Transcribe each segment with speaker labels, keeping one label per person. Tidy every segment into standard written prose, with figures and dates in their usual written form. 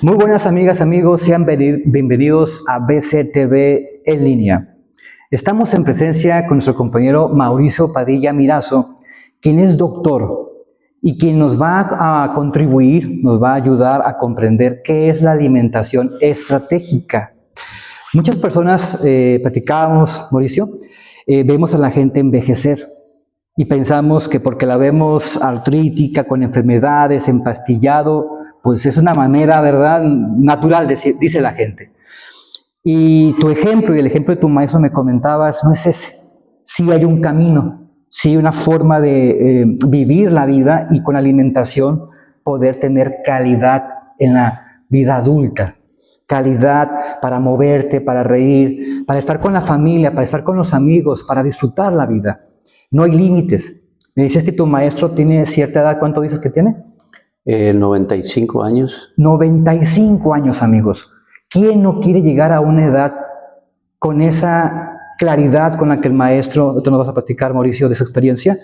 Speaker 1: Muy buenas amigas, amigos, sean bienvenidos a BCTV en línea. Estamos en presencia con nuestro compañero Mauricio Padilla Mirazo, quien es doctor y quien nos va a contribuir, nos va a ayudar a comprender qué es la alimentación estratégica. Muchas personas, platicábamos, Mauricio, vemos a la gente envejecer y pensamos que porque la vemos artrítica, con enfermedades, empastillado, pues es una manera, ¿verdad?, natural, dice la gente. Y tu ejemplo y el ejemplo de tu maestro me comentabas, no es ese. Sí hay un camino, sí hay una forma de vivir la vida y con alimentación poder tener calidad en la vida adulta. Calidad para moverte, para reír, para estar con la familia, para estar con los amigos, para disfrutar la vida. No hay límites. Me dices que tu maestro tiene cierta edad. ¿Cuánto dices que tiene?
Speaker 2: 95 años.
Speaker 1: 95 años, amigos. ¿Quién no quiere llegar a una edad con esa claridad con la que el maestro, tú nos vas a platicar, Mauricio, de esa experiencia,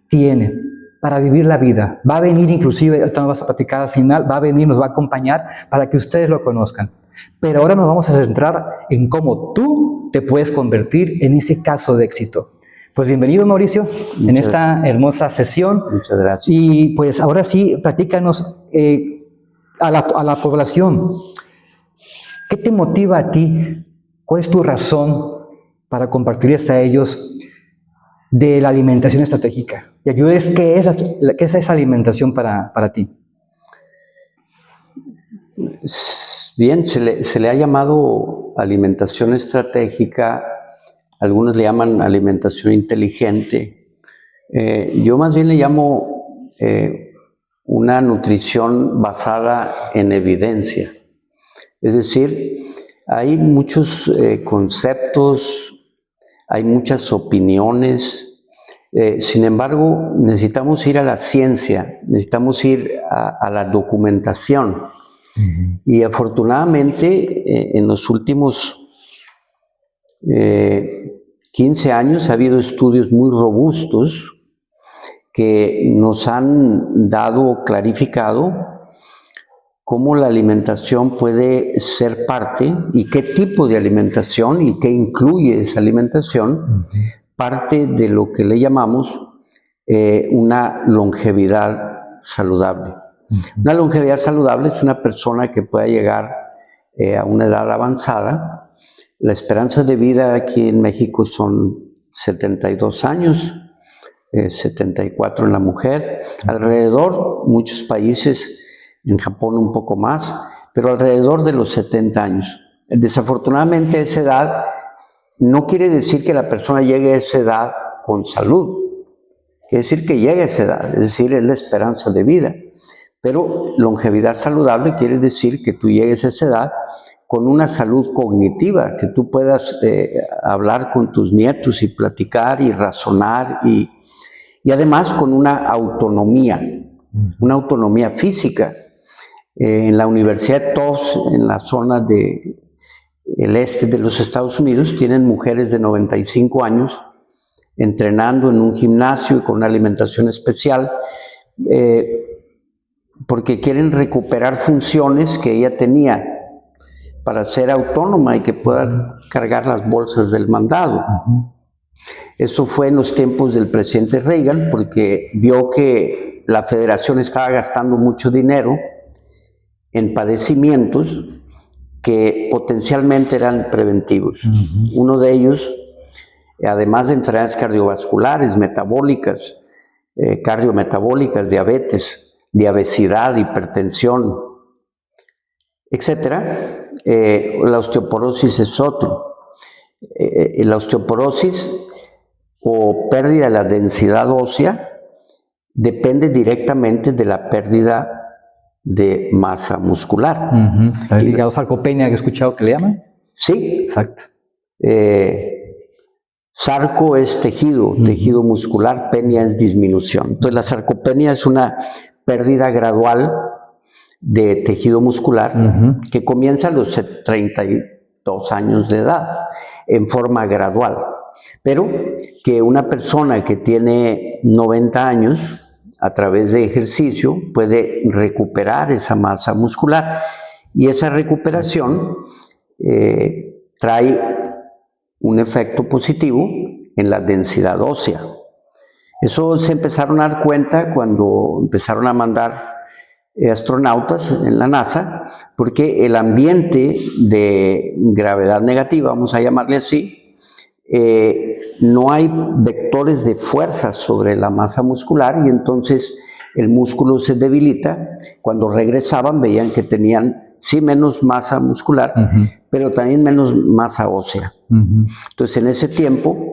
Speaker 1: tiene para vivir la vida? Va a venir inclusive, tú nos vas a platicar al final, va a venir, nos va a acompañar para que ustedes lo conozcan. Pero ahora nos vamos a centrar en cómo tú te puedes convertir en ese caso de éxito. Pues bienvenido, Mauricio, en esta hermosa sesión.
Speaker 2: Muchas gracias.
Speaker 1: Y pues ahora sí, platícanos a la población. ¿Qué te motiva a ti? ¿Cuál es tu razón para compartirles a ellos de la alimentación estratégica? Y ayudes, ¿qué es esa alimentación para ti?
Speaker 2: Bien, se le ha llamado alimentación estratégica. Algunos le llaman alimentación inteligente. Yo más bien le llamo una nutrición basada en evidencia. Es decir, hay muchos conceptos, hay muchas opiniones. Sin embargo, necesitamos ir a la ciencia, necesitamos ir a la documentación. Y afortunadamente, en los últimos 15 años ha habido estudios muy robustos que nos han clarificado cómo la alimentación puede ser parte y qué tipo de alimentación y qué incluye esa alimentación, parte de lo que le llamamos una longevidad saludable. Una longevidad saludable es una persona que pueda llegar a una edad avanzada. La esperanza de vida aquí en México son 72 años, 74 en la mujer. Alrededor, muchos países, en Japón un poco más, pero alrededor de los 70 años. Desafortunadamente esa edad no quiere decir que la persona llegue a esa edad con salud. Quiere decir que llegue a esa edad, es decir, es la esperanza de vida. Pero longevidad saludable quiere decir que tú llegues a esa edad con una salud cognitiva, que tú puedas hablar con tus nietos y platicar y razonar y además con una autonomía física. En la Universidad de Tufts, en la zona del este de los Estados Unidos, tienen mujeres de 95 años entrenando en un gimnasio y con una alimentación especial, porque quieren recuperar funciones que ella tenía para ser autónoma y que pueda cargar las bolsas del mandado. Eso fue en los tiempos del presidente Reagan, porque vio que la federación estaba gastando mucho dinero en padecimientos que potencialmente eran preventivos. Uno de ellos, además de enfermedades cardiovasculares, metabólicas, cardiometabólicas, diabetes, obesidad, hipertensión, etcétera. La osteoporosis es otro. La osteoporosis o pérdida de la densidad ósea depende directamente de la pérdida de masa muscular.
Speaker 1: ¿La sarcopenia que he escuchado que le llaman?
Speaker 2: Sí.
Speaker 1: Exacto.
Speaker 2: Sarco es tejido muscular, penia es disminución. Entonces la sarcopenia es una pérdida gradual de tejido muscular que comienza a los 32 años de edad, en forma gradual. Pero que una persona que tiene 90 años, a través de ejercicio, puede recuperar esa masa muscular Y esa recuperación trae un efecto positivo en la densidad ósea. Eso se empezaron a dar cuenta cuando empezaron a mandar astronautas en la NASA, porque el ambiente de gravedad negativa, vamos a llamarle así, no hay vectores de fuerza sobre la masa muscular y entonces el músculo se debilita. Cuando regresaban veían que tenían sí menos masa muscular, pero también menos masa ósea. Entonces en ese tiempo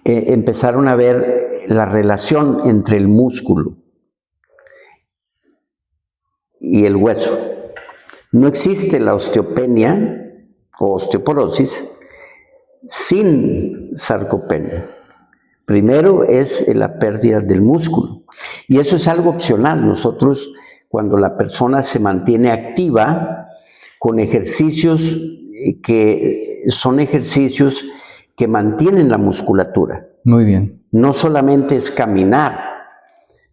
Speaker 2: empezaron a ver la relación entre el músculo y el hueso. No existe la osteopenia o osteoporosis sin sarcopenia. Primero es la pérdida del músculo. Y eso es algo opcional. Nosotros, cuando la persona se mantiene activa con ejercicios que son ejercicios que mantienen la musculatura.
Speaker 1: Muy bien.
Speaker 2: No solamente es caminar,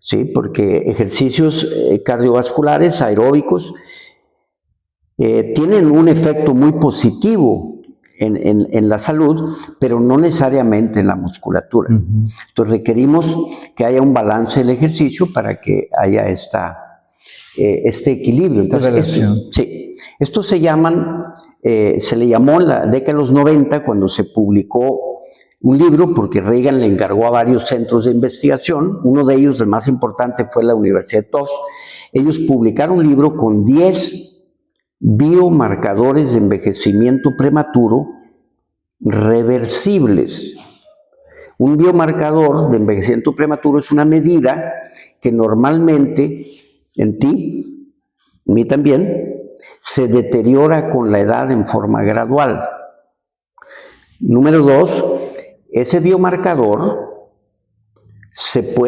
Speaker 2: ¿sí? Porque ejercicios cardiovasculares, aeróbicos, tienen un efecto muy positivo en la salud, pero no necesariamente en la musculatura. Entonces requerimos que haya un balance del ejercicio para que haya este equilibrio. Entonces, esto se le llamó en la década de los 90 cuando se publicó un libro, porque Reagan le encargó a varios centros de investigación. Uno de ellos, el más importante, fue la Universidad de Tufts. Ellos publicaron un libro con 10 biomarcadores de envejecimiento prematuro reversibles. Un biomarcador de envejecimiento prematuro es una medida que normalmente en ti, en mí también, se deteriora con la edad en forma gradual. Número 2, ese biomarcador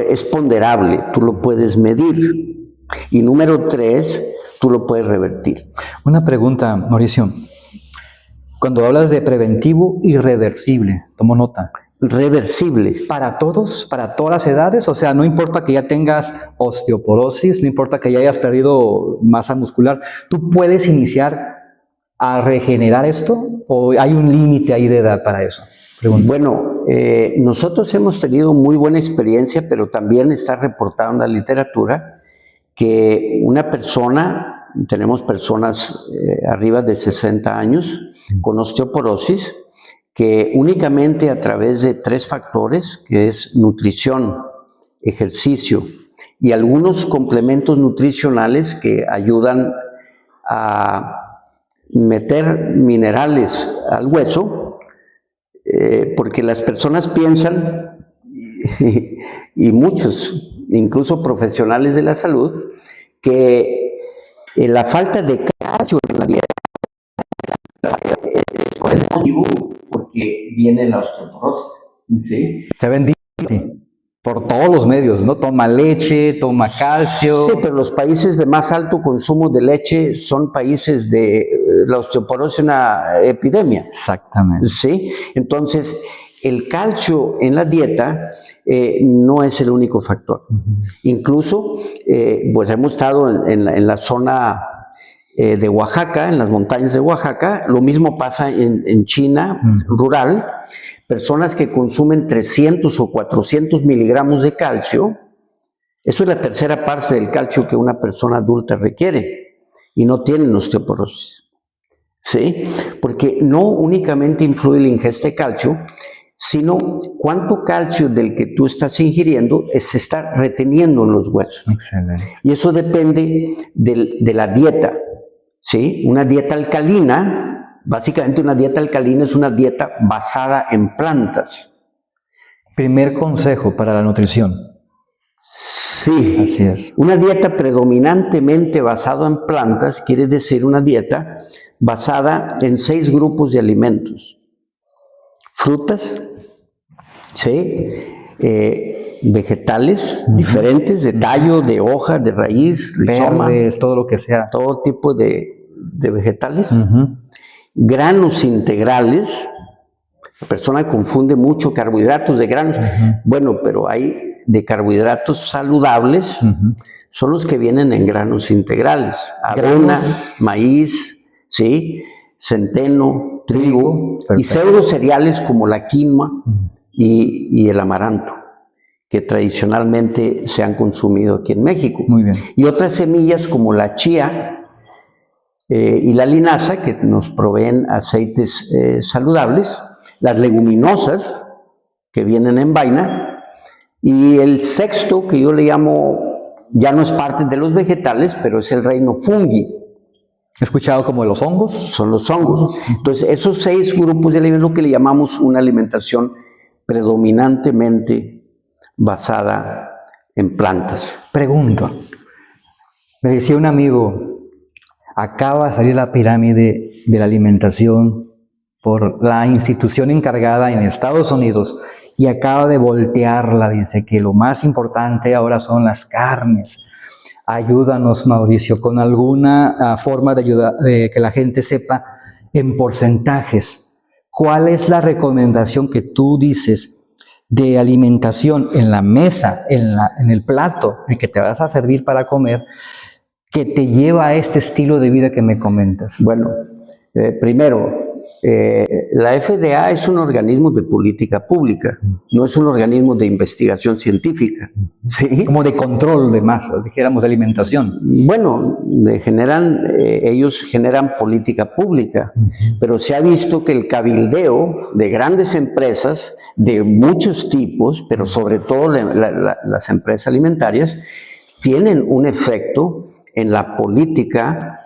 Speaker 2: es ponderable, tú lo puedes medir. Y número 3, tú lo puedes revertir.
Speaker 1: Una pregunta, Mauricio. Cuando hablas de preventivo y reversible, tomo nota.
Speaker 2: Reversible.
Speaker 1: ¿Para todos? ¿Para todas las edades? O sea, no importa que ya tengas osteoporosis, no importa que ya hayas perdido masa muscular, ¿tú puedes iniciar a regenerar esto? ¿O hay un límite ahí de edad para eso? Pregunta.
Speaker 2: Bueno, nosotros hemos tenido muy buena experiencia, pero también está reportado en la literatura que una persona, tenemos personas arriba de 60 años con osteoporosis, que únicamente a través de 3 factores, que es nutrición, ejercicio y algunos complementos nutricionales que ayudan a meter minerales al hueso, porque las personas piensan, y muchos, incluso profesionales de la salud, que la falta de calcio en la dieta es el motivo porque viene la osteoporosis. ¿Sí?
Speaker 1: Se bendice por todos los medios, ¿no? Toma leche, toma calcio.
Speaker 2: Sí, pero los países de más alto consumo de leche son países de la osteoporosis, una epidemia.
Speaker 1: Exactamente.
Speaker 2: ¿Sí? Entonces, el calcio en la dieta no es el único factor. Incluso, pues hemos estado en la zona de Oaxaca, en las montañas de Oaxaca. Lo mismo pasa en China, rural. Personas que consumen 300 o 400 miligramos de calcio, eso es la tercera parte del calcio que una persona adulta requiere, y no tienen osteoporosis. ¿Sí? Porque no únicamente influye la ingesta de calcio, sino cuánto calcio del que tú estás ingiriendo se está reteniendo en los huesos.
Speaker 1: Excelente.
Speaker 2: Y eso depende de la dieta. ¿Sí? Una dieta alcalina, básicamente una dieta alcalina es una dieta basada en plantas.
Speaker 1: Primer consejo para la nutrición.
Speaker 2: Sí,
Speaker 1: así es.
Speaker 2: Una dieta predominantemente basada en plantas quiere decir una dieta basada en 6 grupos de alimentos. Frutas, ¿sí? Vegetales diferentes, de tallo, de hoja, de raíz, rizoma,
Speaker 1: verdes, todo lo que sea.
Speaker 2: todo tipo de vegetales. Granos integrales. La persona confunde mucho carbohidratos de granos. Bueno, pero hay de carbohidratos saludables son los que vienen en granos integrales. Avena, maíz, ¿sí? Centeno, trigo y pseudo cereales como la quinoa y el amaranto, que tradicionalmente se han consumido aquí en México.
Speaker 1: Muy bien.
Speaker 2: Y otras semillas como la chía y la linaza, que nos proveen aceites saludables, las leguminosas, que vienen en vaina, y el sexto, que yo le llamo, ya no es parte de los vegetales, pero es el reino fungi.
Speaker 1: He escuchado como de los hongos.
Speaker 2: Son los hongos. Entonces, esos 6 grupos de alimentos es lo que le llamamos una alimentación predominantemente basada en plantas.
Speaker 1: Pregunto, me decía un amigo, acaba de salir la pirámide de la alimentación por la institución encargada en Estados Unidos y acaba de voltearla, dice que lo más importante ahora son las carnes. Ayúdanos, Mauricio, con alguna forma de ayudar, de que la gente sepa en porcentajes. ¿Cuál es la recomendación que tú dices de alimentación en la mesa, en el plato, en que te vas a servir para comer, que te lleva a este estilo de vida que me comentas?
Speaker 2: Bueno, primero, la FDA es un organismo de política pública, no es un organismo de investigación científica. ¿Sí?
Speaker 1: Como de control de masas, dijéramos, de alimentación.
Speaker 2: Bueno, ellos generan política pública, pero se ha visto que el cabildeo de grandes empresas de muchos tipos, pero sobre todo las empresas alimentarias, tienen un efecto en la política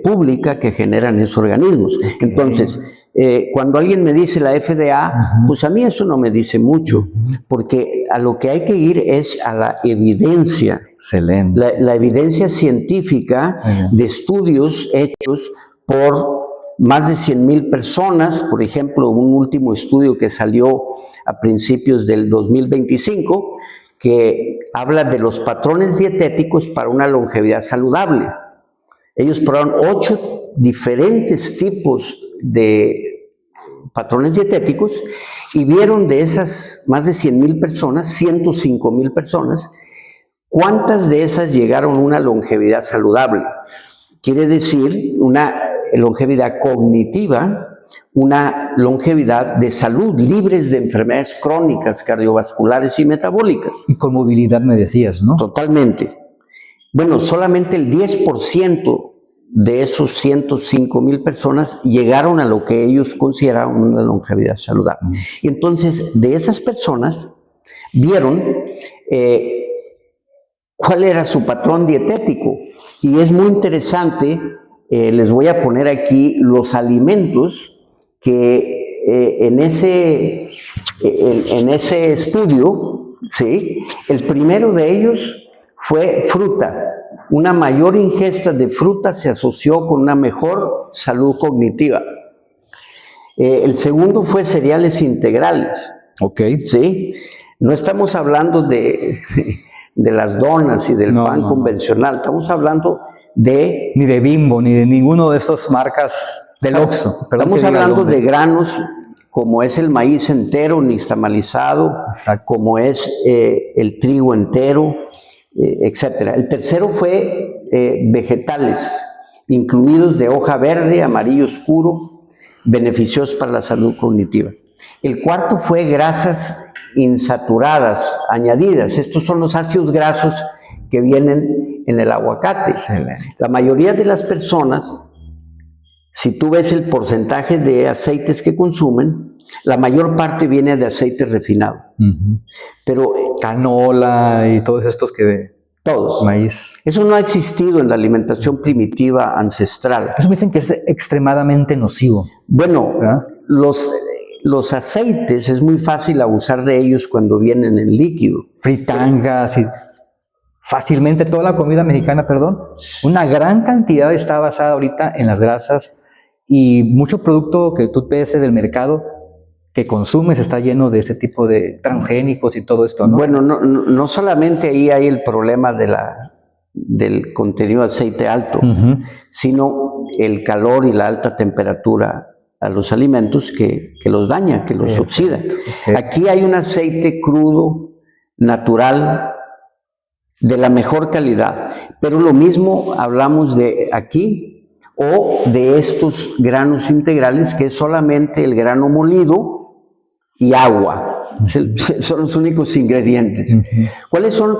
Speaker 2: pública que generan esos organismos. Entonces, cuando alguien me dice la FDA, pues a mí eso no me dice mucho, porque a lo que hay que ir es a la evidencia.
Speaker 1: Excelente.
Speaker 2: La evidencia científica de estudios hechos por más de 100,000 personas. Por ejemplo, un último estudio que salió a principios del 2025, que habla de los patrones dietéticos para una longevidad saludable. Ellos probaron 8 diferentes tipos de patrones dietéticos y vieron de esas más de 100,000 personas, 105,000 personas, cuántas de esas llegaron a una longevidad saludable. Quiere decir una longevidad cognitiva, una longevidad de salud, libres de enfermedades crónicas, cardiovasculares y metabólicas.
Speaker 1: Y con movilidad me decías, ¿no?
Speaker 2: Totalmente. Bueno, solamente el 10% de esos 105,000 personas llegaron a lo que ellos consideraban una longevidad saludable. Y entonces, de esas personas, vieron cuál era su patrón dietético. Y es muy interesante, les voy a poner aquí los alimentos que en ese estudio, ¿sí? El primero de ellos fue fruta. Una mayor ingesta de fruta se asoció con una mejor salud cognitiva. El segundo fue cereales integrales.
Speaker 1: Ok.
Speaker 2: ¿Sí? No estamos hablando de las donas y del pan convencional, estamos hablando de...
Speaker 1: Ni de Bimbo, ni de ninguno de estas marcas del Oxxo.
Speaker 2: Estamos hablando de granos como es el maíz entero, nixtamalizado, como es el trigo entero, etc. El tercero fue vegetales, incluidos de hoja verde, amarillo oscuro, beneficiosos para la salud cognitiva. El cuarto fue grasas insaturadas, añadidas. Estos son los ácidos grasos que vienen en el aguacate.
Speaker 1: Excelente.
Speaker 2: La mayoría de las personas, si tú ves el porcentaje de aceites que consumen, la mayor parte viene de aceite refinado. Pero
Speaker 1: canola y todos estos que...
Speaker 2: Todos.
Speaker 1: Maíz.
Speaker 2: Eso no ha existido en la alimentación primitiva ancestral.
Speaker 1: Eso me dicen que es extremadamente nocivo.
Speaker 2: Bueno, los aceites es muy fácil abusar de ellos cuando vienen en líquido.
Speaker 1: Fritangas y fácilmente toda la comida mexicana, una gran cantidad está basada ahorita en las grasas y mucho producto que tú ves del mercado que consumes está lleno de este tipo de transgénicos y todo esto, ¿no?
Speaker 2: Bueno, no solamente ahí hay el problema del contenido de aceite alto, sino el calor y la alta temperatura a los alimentos que los daña, que los oxida. Aquí hay un aceite crudo natural, de la mejor calidad. Pero lo mismo hablamos de aquí o de estos granos integrales, que es solamente el grano molido y agua. Son los únicos ingredientes. ¿Cuáles son?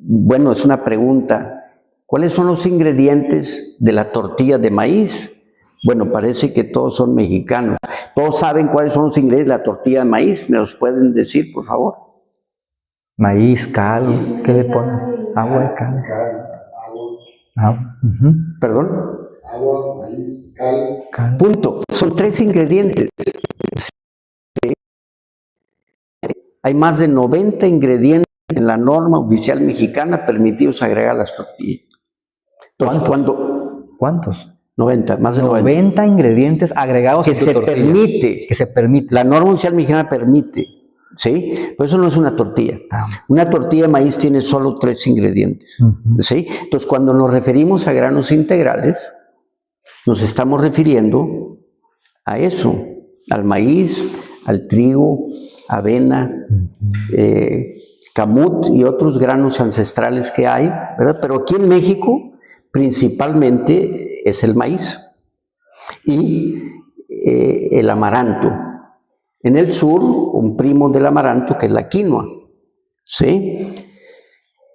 Speaker 2: Bueno, es una pregunta. ¿Cuáles son los ingredientes de la tortilla de maíz? Bueno, parece que todos son mexicanos. ¿Todos saben cuáles son los ingredientes de la tortilla de maíz? ¿Me los pueden decir, por favor?
Speaker 1: Maíz, cal, ¿qué le ponen? Agua y cal. Agua.
Speaker 2: ¿Perdón?
Speaker 3: Agua, maíz,
Speaker 2: Cal. Punto. Son 3 ingredientes. Sí. Hay más de 90 ingredientes en la norma oficial mexicana permitidos agregar a las tortillas. Entonces,
Speaker 1: ¿Cuántos?
Speaker 2: 90, más de
Speaker 1: 90 ingredientes agregados
Speaker 2: que
Speaker 1: a tu
Speaker 2: se
Speaker 1: tortilla.
Speaker 2: permite.
Speaker 1: Que se permite.
Speaker 2: La norma oficial mexicana permite, ¿sí? Pero eso no es una tortilla. Una tortilla de maíz tiene solo 3 ingredientes, ¿sí? Entonces, cuando nos referimos a granos integrales, nos estamos refiriendo a eso, al maíz, al trigo, avena, camut y otros granos ancestrales que hay, ¿verdad? Pero aquí en México, principalmente es el maíz y el amaranto. En el sur, un primo del amaranto que es la quinoa, ¿sí?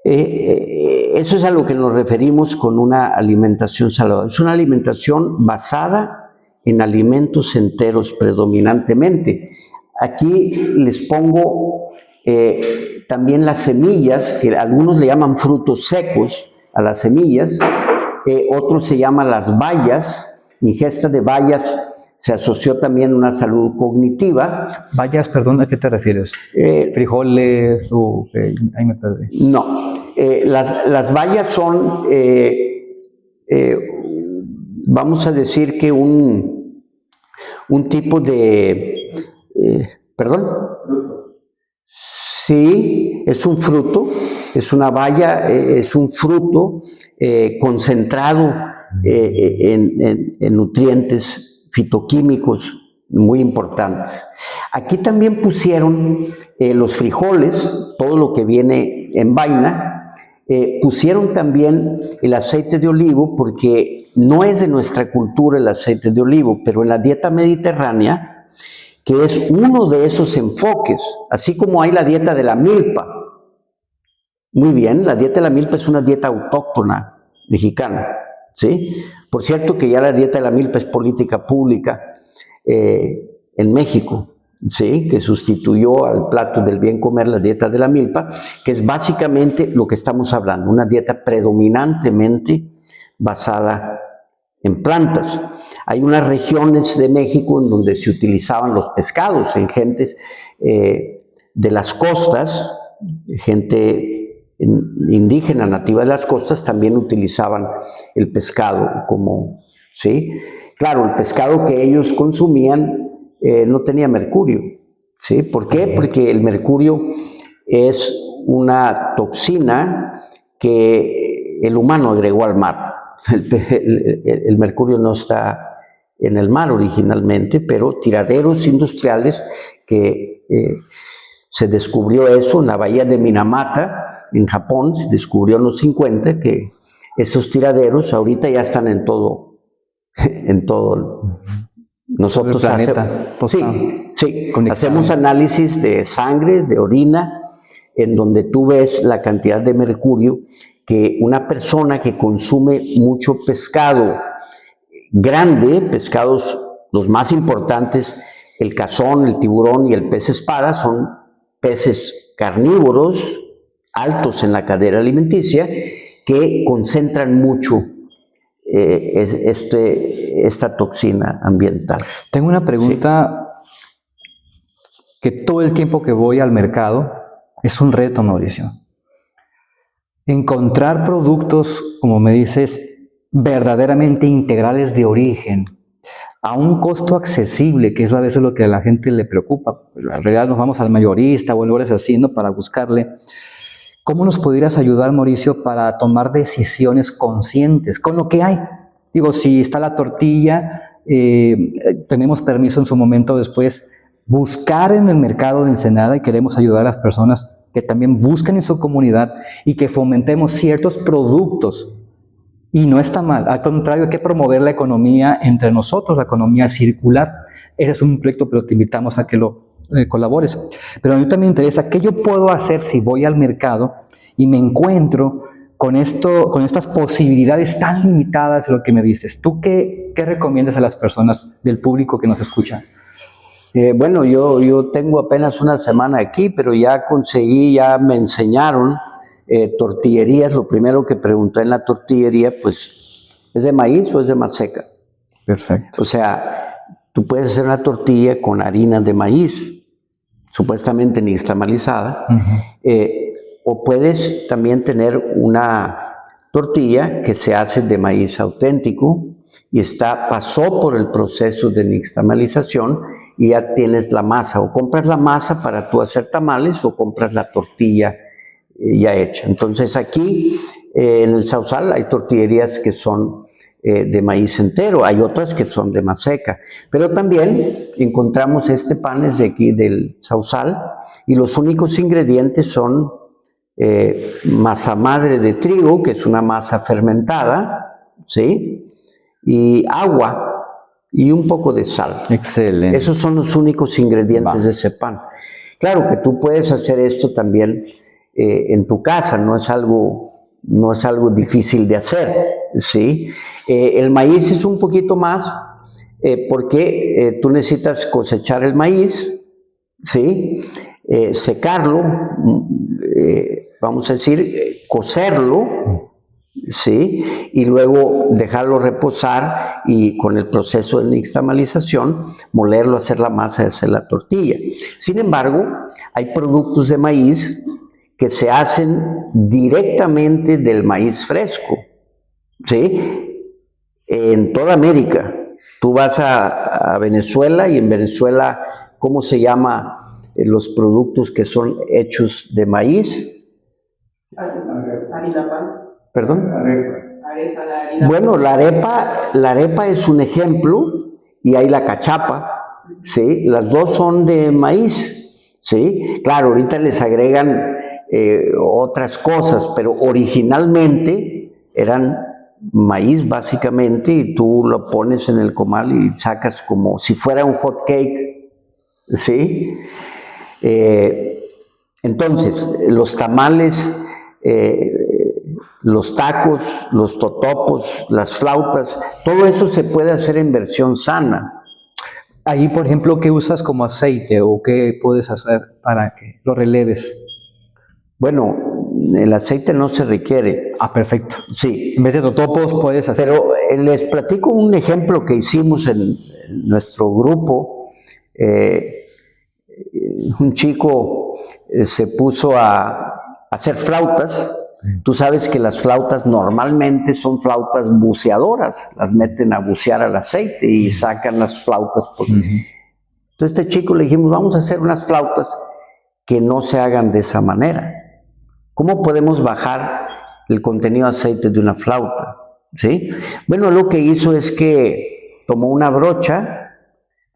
Speaker 2: Eso es a lo que nos referimos con una alimentación saludable. Es una alimentación basada en alimentos enteros predominantemente. Aquí les pongo también las semillas, que algunos le llaman frutos secos a las semillas, otros se llaman las bayas. Ingesta de bayas se asoció también a una salud cognitiva.
Speaker 1: Bayas, perdón, ¿a qué te refieres? ¿Frijoles o...? Ahí me perdí.
Speaker 2: No, las bayas son, vamos a decir que un tipo de... ¿Perdón? Sí, es un fruto, es una baya, es un fruto concentrado en nutrientes fitoquímicos muy importantes. Aquí también pusieron los frijoles, todo lo que viene en vaina, pusieron también el aceite de olivo, porque no es de nuestra cultura el aceite de olivo, pero en la dieta mediterránea, que es uno de esos enfoques, así como hay la dieta de la milpa. Muy bien, la dieta de la milpa es una dieta autóctona mexicana, ¿sí? Por cierto que ya la dieta de la milpa es política pública en México, ¿sí? Que sustituyó al plato del bien comer la dieta de la milpa, que es básicamente lo que estamos hablando, una dieta predominantemente basada en plantas. Hay unas regiones de México en donde se utilizaban los pescados, en gentes de las costas, gente indígena nativa de las costas también utilizaban el pescado como, ¿sí? Claro, el pescado que ellos consumían no tenía mercurio, ¿sí? ¿Por qué? Porque el mercurio es una toxina que el humano agregó al mar. El mercurio no está en el mar originalmente, pero tiraderos industriales que se descubrió eso en la bahía de Minamata, en Japón, se descubrió en los 50 que esos tiraderos ahorita ya están en todo nosotros
Speaker 1: el planeta.
Speaker 2: Hacemos análisis de sangre, de orina, en donde tú ves la cantidad de mercurio que una persona que consume mucho pescado grande, pescados los más importantes, el cazón, el tiburón y el pez espada, son peces carnívoros, altos en la cadena alimenticia, que concentran mucho esta toxina ambiental.
Speaker 1: Tengo una pregunta que todo el tiempo que voy al mercado es un reto, Mauricio. Encontrar productos, como me dices, verdaderamente integrales de origen, a un costo accesible, que eso a veces lo que a la gente le preocupa. En realidad nos vamos al mayorista o en lugares así, ¿no? Para buscarle. ¿Cómo nos pudieras ayudar, Mauricio, para tomar decisiones conscientes con lo que hay? Digo, si está la tortilla, tenemos permiso en su momento después buscar en el mercado de Ensenada y queremos ayudar a las personas que también busquen en su comunidad y que fomentemos ciertos productos. Y no está mal, al contrario, hay que promover la economía entre nosotros, la economía circular. Ese es un proyecto, pero te invitamos a que lo colabores. Pero a mí también me interesa, ¿qué yo puedo hacer si voy al mercado y me encuentro con estas posibilidades tan limitadas de lo que me dices? ¿Tú qué recomiendas a las personas del público que nos escucha?
Speaker 2: Bueno, yo tengo apenas una semana aquí, pero ya me enseñaron tortillerías. Lo primero que pregunté en la tortillería, pues, ¿es de maíz o es de maseca?
Speaker 1: Perfecto.
Speaker 2: O sea, tú puedes hacer una tortilla con harina de maíz, supuestamente nixtamalizada, o puedes también tener una tortilla que se hace de maíz auténtico y pasó por el proceso de nixtamalización y ya tienes la masa. O compras la masa para tú hacer tamales o compras la tortilla ya hecha. Entonces aquí en el Sausal hay tortillerías que son de maíz entero, hay otras que son de maseca, pero también encontramos este pan es de aquí del Sausal y los únicos ingredientes son masa madre de trigo, que es una masa fermentada, ¿sí? Y agua y un poco de sal.
Speaker 1: Excelente.
Speaker 2: Esos son los únicos ingredientes de ese pan. Claro que tú puedes hacer esto también en tu casa, no es algo difícil de hacer, ¿sí? El maíz es un poquito más porque tú necesitas cosechar el maíz, ¿sí? Secarlo, vamos a decir, cocerlo, ¿sí? Y luego dejarlo reposar y con el proceso de nixtamalización, molerlo, hacer la masa y hacer la tortilla. Sin embargo, hay productos de maíz que se hacen directamente del maíz fresco, ¿sí? En toda América. Tú vas a Venezuela y en Venezuela, ¿cómo se llama los productos que son hechos de maíz? ¿Perdón? Bueno, la arepa es un ejemplo y hay la cachapa, ¿sí? Las dos son de maíz, ¿sí? Claro, ahorita les agregan otras cosas, pero originalmente eran maíz básicamente y tú lo pones en el comal y sacas como si fuera un hot cake, ¿sí? Entonces, los tamales, los tacos, los totopos, las flautas, todo eso se puede hacer en versión sana.
Speaker 1: Ahí, por ejemplo, ¿qué usas como aceite o qué puedes hacer para que lo releves?
Speaker 2: Bueno, el aceite no se requiere.
Speaker 1: Ah, perfecto.
Speaker 2: Sí.
Speaker 1: En vez de totopos puedes hacer...
Speaker 2: Pero les platico un ejemplo que hicimos en nuestro grupo. Un chico se puso a hacer flautas. Tú sabes que las flautas normalmente son flautas buceadoras. Las meten a bucear al aceite y sacan las flautas. Entonces a este chico le dijimos, vamos a hacer unas flautas que no se hagan de esa manera. ¿Cómo podemos bajar el contenido de aceite de una flauta? ¿Sí? Bueno, lo que hizo es que tomó una brocha,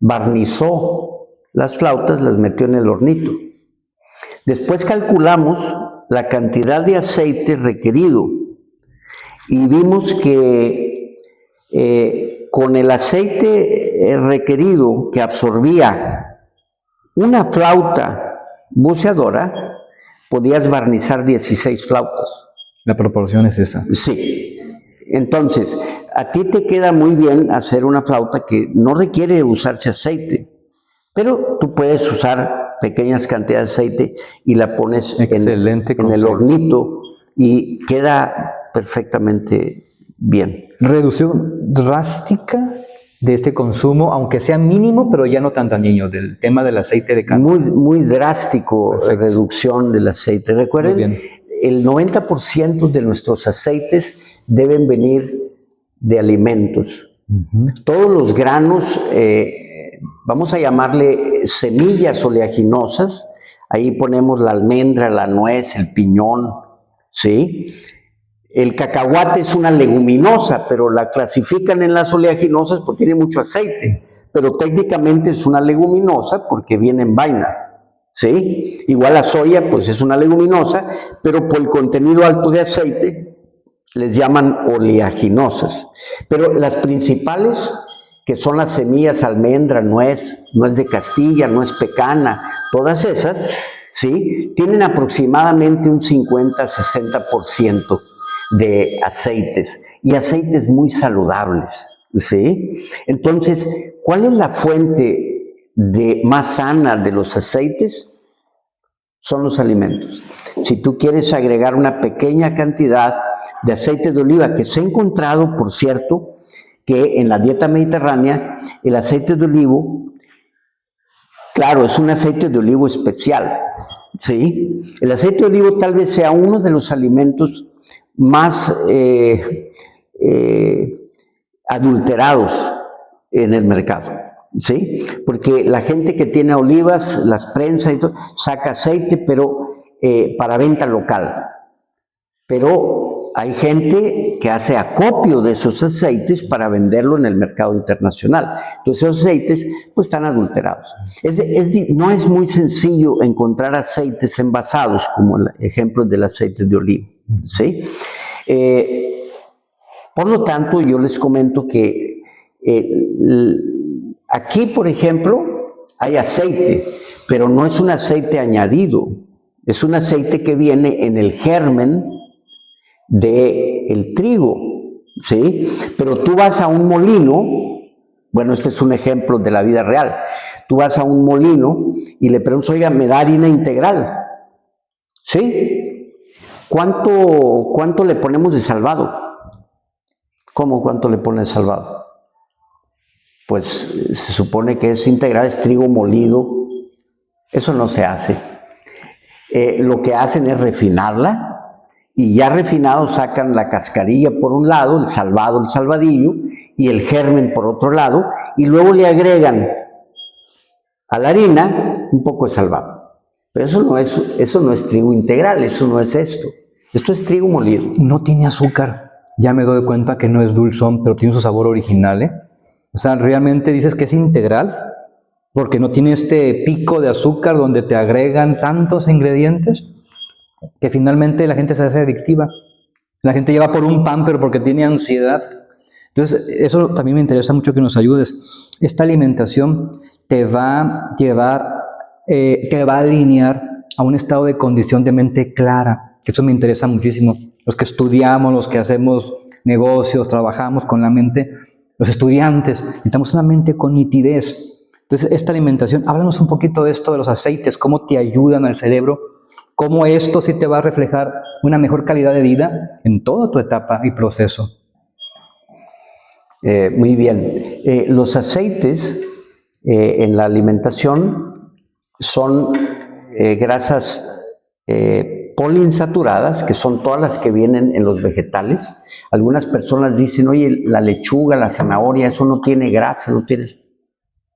Speaker 2: barnizó las flautas, las metió en el hornito. Después calculamos la cantidad de aceite requerido y vimos que con el aceite requerido que absorbía una flauta buceadora, podías barnizar 16 flautas.
Speaker 1: La proporción es esa.
Speaker 2: Sí. Entonces, a ti te queda muy bien hacer una flauta que no requiere usarse aceite, pero tú puedes usar pequeñas cantidades de aceite y la pones en el hornito y queda perfectamente bien.
Speaker 1: Reducción drástica de este consumo, aunque sea mínimo, pero ya no tan dañino, del tema del aceite de canola.
Speaker 2: Muy drástico. Perfecto. Reducción del aceite. Recuerden, el 90% de nuestros aceites deben venir de alimentos. Todos los granos, vamos a llamarle semillas oleaginosas, ahí ponemos la almendra, la nuez, el piñón, ¿sí? El cacahuate es una leguminosa, pero la clasifican en las oleaginosas porque tiene mucho aceite, pero técnicamente es una leguminosa porque viene en vaina, ¿sí? Igual la soya, pues es una leguminosa, pero por el contenido alto de aceite les llaman oleaginosas. Pero las principales, que son las semillas, almendra, nuez de Castilla, nuez pecana, todas esas, ¿sí? Tienen aproximadamente un 50-60% de aceites, y aceites muy saludables, ¿sí? Entonces, ¿cuál es la fuente más sana de los aceites? Son los alimentos. Si tú quieres agregar una pequeña cantidad de aceite de oliva, que se ha encontrado, por cierto, que en la dieta mediterránea el aceite de olivo, claro, es un aceite de olivo especial, ¿sí? El aceite de olivo tal vez sea uno de los alimentos más adulterados en el mercado, ¿sí? Porque la gente que tiene olivas, las prensa y todo, saca aceite, pero para venta local. Pero hay gente que hace acopio de esos aceites para venderlo en el mercado internacional. Entonces esos aceites pues están adulterados. No es muy sencillo encontrar aceites envasados, como el ejemplo del aceite de oliva, ¿sí? Por lo tanto, yo les comento que aquí, por ejemplo, hay aceite, pero no es un aceite añadido, es un aceite que viene en el germen del trigo, ¿sí? Pero tú vas a un molino, bueno, este es un ejemplo de la vida real, tú vas a un molino y le preguntas, oiga, ¿me da harina integral? ¿Sí? ¿Cuánto le ponemos de salvado? ¿Cómo cuánto le pones de salvado? Pues se supone que es integral, es trigo molido. Eso no se hace. Lo que hacen es refinarla, y ya refinado sacan la cascarilla por un lado, el salvado, el salvadillo, y el germen por otro lado, y luego le agregan a la harina un poco de salvado. Pero eso no es trigo integral, eso no es esto. Esto es trigo molido.
Speaker 1: Y no tiene azúcar. Ya me doy cuenta que no es dulzón, pero tiene su sabor original, ¿eh? O sea, realmente dices que es integral, porque no tiene este pico de azúcar donde te agregan tantos ingredientes que finalmente la gente se hace adictiva. La gente lleva por un pan, pero porque tiene ansiedad. Entonces, eso también me interesa mucho que nos ayudes. Esta alimentación te va a llevar, te va a alinear a un estado de condición de mente clara, que eso me interesa muchísimo. Los que estudiamos, los que hacemos negocios, trabajamos con la mente, los estudiantes, necesitamos una mente con nitidez. Entonces, esta alimentación, háblanos un poquito de esto, de los aceites, cómo te ayudan al cerebro, cómo esto sí te va a reflejar una mejor calidad de vida en toda tu etapa y proceso.
Speaker 2: Muy bien. Los aceites en la alimentación son grasas poliinsaturadas, que son todas las que vienen en los vegetales. Algunas personas dicen, oye, la lechuga, la zanahoria, eso no tiene grasa, no tiene...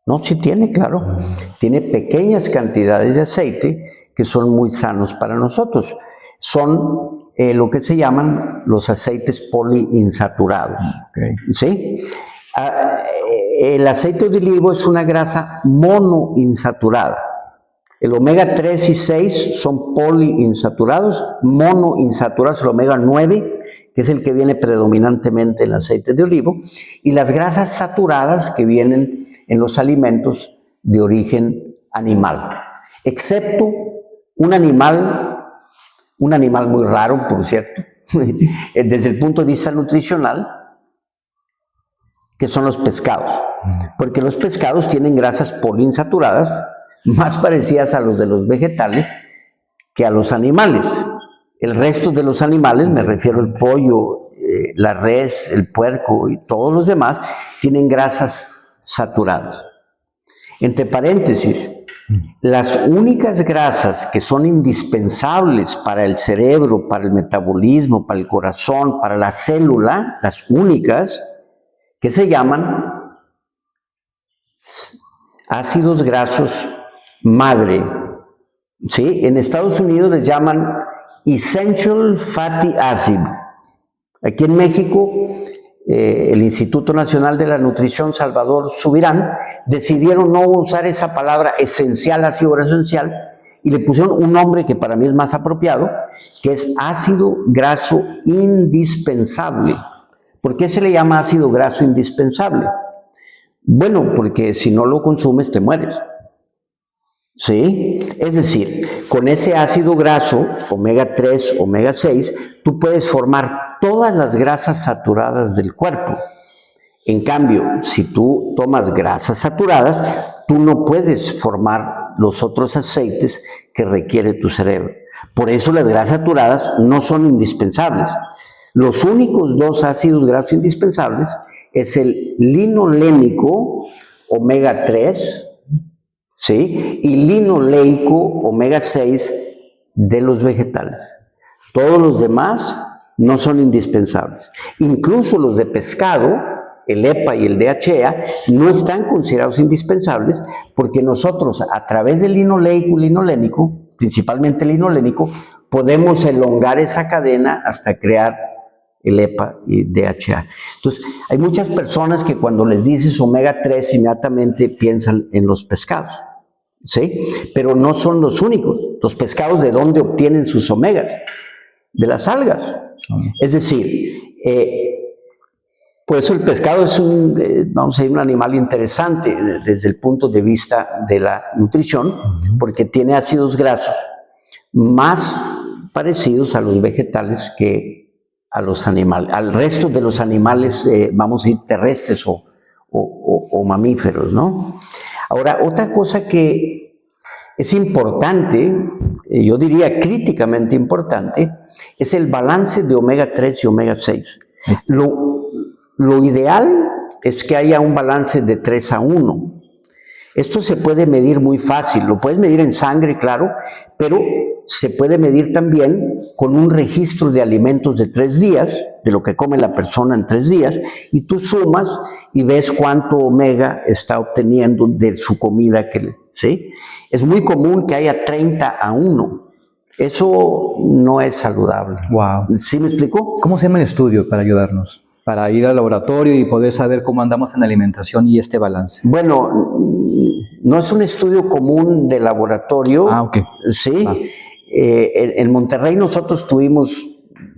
Speaker 2: No, sí tiene, claro. Tiene pequeñas cantidades de aceite que son muy sanos para nosotros. Son lo que se llaman los aceites poliinsaturados.
Speaker 1: Okay.
Speaker 2: ¿Sí? El aceite de olivo es una grasa monoinsaturada. El omega 3 y 6 son poliinsaturados, monoinsaturados, el omega 9, que es el que viene predominantemente en el aceite de olivo, y las grasas saturadas que vienen en los alimentos de origen animal, excepto un animal muy raro, por cierto, desde el punto de vista nutricional, que son los pescados, porque los pescados tienen grasas poliinsaturadas más parecidas a los de los vegetales que a los animales. El resto de los animales, me refiero al pollo, la res, el puerco y todos los demás, tienen grasas saturadas. Entre paréntesis, las únicas grasas que son indispensables para el cerebro, para el metabolismo, para el corazón, para la célula, las únicas, que se llaman ácidos grasos madre, ¿sí? En Estados Unidos les llaman Essential Fatty Acid. Aquí en México, el Instituto Nacional de la Nutrición, Salvador Subirán, decidieron no usar esa palabra esencial, ácido graso esencial, y le pusieron un nombre que para mí es más apropiado, que es ácido graso indispensable. ¿Por qué se le llama ácido graso indispensable? Bueno, porque si no lo consumes te mueres. ¿Sí? Es decir, con ese ácido graso, omega 3, omega 6, tú puedes formar todas las grasas saturadas del cuerpo. En cambio, si tú tomas grasas saturadas, tú no puedes formar los otros aceites que requiere tu cerebro. Por eso las grasas saturadas no son indispensables. Los únicos dos ácidos grasos indispensables es el linolénico, omega 3, ¿sí? Y linoleico, omega 6 de los vegetales. Todos los demás no son indispensables. Incluso los de pescado, el EPA y el DHA, no están considerados indispensables porque nosotros, a través del linoleico y linolénico, principalmente el linolénico, podemos elongar esa cadena hasta crear el EPA y DHA. Entonces, hay muchas personas que cuando les dices omega 3 inmediatamente piensan en los pescados, ¿sí? Pero no son los únicos. Los pescados, ¿de dónde obtienen sus omegas? De las algas. Es decir, por eso el pescado es vamos a decir, un animal interesante desde el punto de vista de la nutrición, porque tiene ácidos grasos más parecidos a los vegetales que a los animales, al resto de los animales, vamos a decir, terrestres o mamíferos, ¿no? Ahora, otra cosa que es importante, yo diría críticamente importante, es el balance de omega 3 y omega 6. Lo ideal es que haya un balance de 3:1. Esto se puede medir muy fácil, lo puedes medir en sangre, claro, pero se puede medir también con un registro de alimentos de 3 días, de lo que come la persona en 3 días, y tú sumas y ves cuánto omega está obteniendo de su comida, ¿sí? Es muy común que haya 30:1. Eso no es saludable.
Speaker 1: Wow.
Speaker 2: ¿Sí me explico?
Speaker 1: ¿Cómo se llama el estudio para ayudarnos? Para ir al laboratorio y poder saber cómo andamos en alimentación y este balance.
Speaker 2: Bueno, no es un estudio común de laboratorio.
Speaker 1: Ah, ok.
Speaker 2: Sí. En Monterrey nosotros tuvimos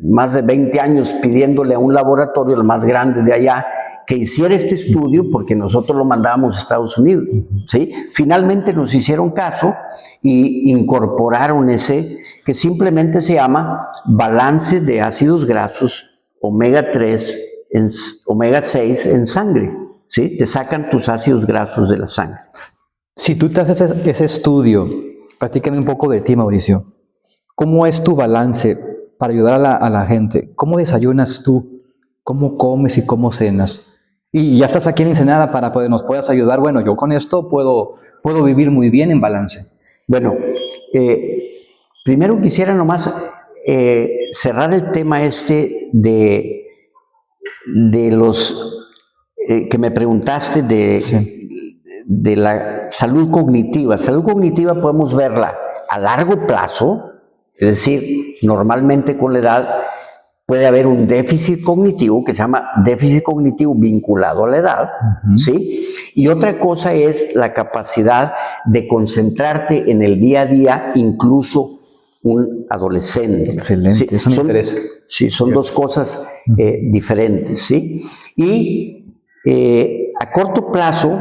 Speaker 2: más de 20 años pidiéndole a un laboratorio, el más grande de allá, que hiciera este estudio porque nosotros lo mandábamos a Estados Unidos, ¿sí? Finalmente nos hicieron caso y incorporaron ese, que simplemente se llama balance de ácidos grasos, omega 3, omega 6 en sangre, ¿sí? Te sacan tus ácidos grasos de la sangre.
Speaker 1: Si tú te haces ese estudio, platícame un poco de ti, Mauricio. ¿Cómo es tu balance para ayudar a la gente? ¿Cómo desayunas tú? ¿Cómo comes y cómo cenas? Y ya estás aquí en Ensenada para que nos puedas ayudar. Bueno, yo con esto puedo vivir muy bien en balance.
Speaker 2: Bueno, primero quisiera nomás cerrar el tema de los que me preguntaste de la salud cognitiva. Salud cognitiva podemos verla a largo plazo, es decir, normalmente con la edad puede haber un déficit cognitivo que se llama déficit cognitivo vinculado a la edad, ¿sí? Y otra cosa es la capacidad de concentrarte en el día a día, incluso un adolescente.
Speaker 1: Excelente,
Speaker 2: ¿sí?
Speaker 1: Eso me interesa.
Speaker 2: Sí, son dos cosas diferentes, ¿sí? Y a corto plazo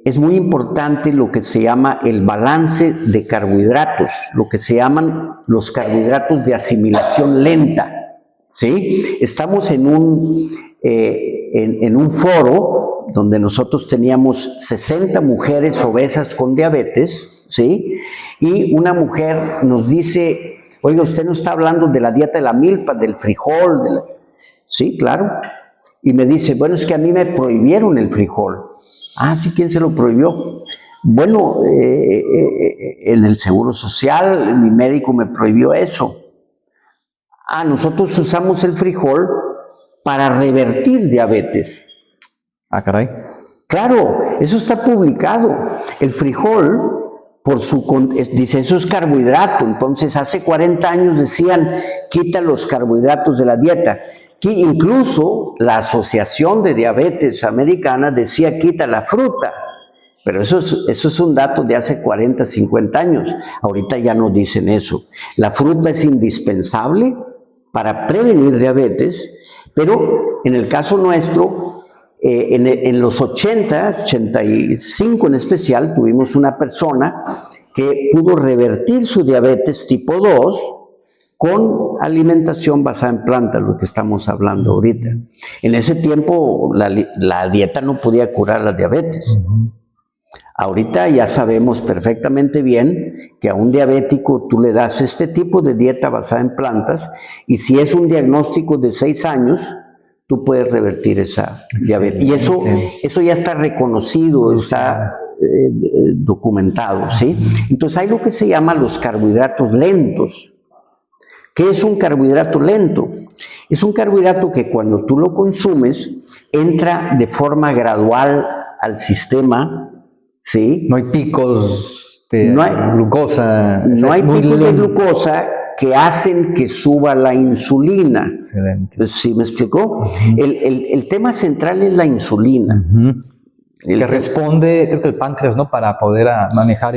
Speaker 2: es muy importante lo que se llama el balance de carbohidratos, lo que se llaman los carbohidratos de asimilación lenta, ¿sí? Estamos en un foro donde nosotros teníamos 60 mujeres obesas con diabetes, ¿sí? Y una mujer nos dice, oiga, usted no está hablando de la dieta de la milpa, del frijol, sí, claro. Y me dice, bueno, es que a mí me prohibieron el frijol. Ah, sí, ¿quién se lo prohibió? Bueno, en el Seguro Social, mi médico me prohibió eso. Ah, nosotros usamos el frijol para revertir diabetes.
Speaker 1: Ah, caray.
Speaker 2: Claro, eso está publicado. El frijol, dice, eso es carbohidrato. Entonces, hace 40 años decían, quita los carbohidratos de la dieta. Que incluso la Asociación de Diabetes Americana decía, quita la fruta. Pero eso es un dato de hace 40, 50 años. Ahorita ya no dicen eso. La fruta es indispensable para prevenir diabetes, pero en el caso nuestro, en los 80, 85 en especial, tuvimos una persona que pudo revertir su diabetes tipo 2 con alimentación basada en plantas, lo que estamos hablando ahorita. En ese tiempo la dieta no podía curar la diabetes. Ahorita ya sabemos perfectamente bien que a un diabético tú le das este tipo de dieta basada en plantas y si es un diagnóstico de 6 años, tú puedes revertir esa diabetes. Y eso ya está reconocido, está documentado, ¿sí? Entonces hay lo que se llama los carbohidratos lentos. ¿Qué es un carbohidrato lento? Es un carbohidrato que cuando tú lo consumes entra de forma gradual al sistema, ¿sí?
Speaker 1: No hay picos de glucosa.
Speaker 2: No hay picos de glucosa que hacen que suba la insulina.
Speaker 1: Excelente.
Speaker 2: ¿Sí me explicó? El tema central es la insulina.
Speaker 1: Que responde, creo que el páncreas, ¿no? Para poder manejar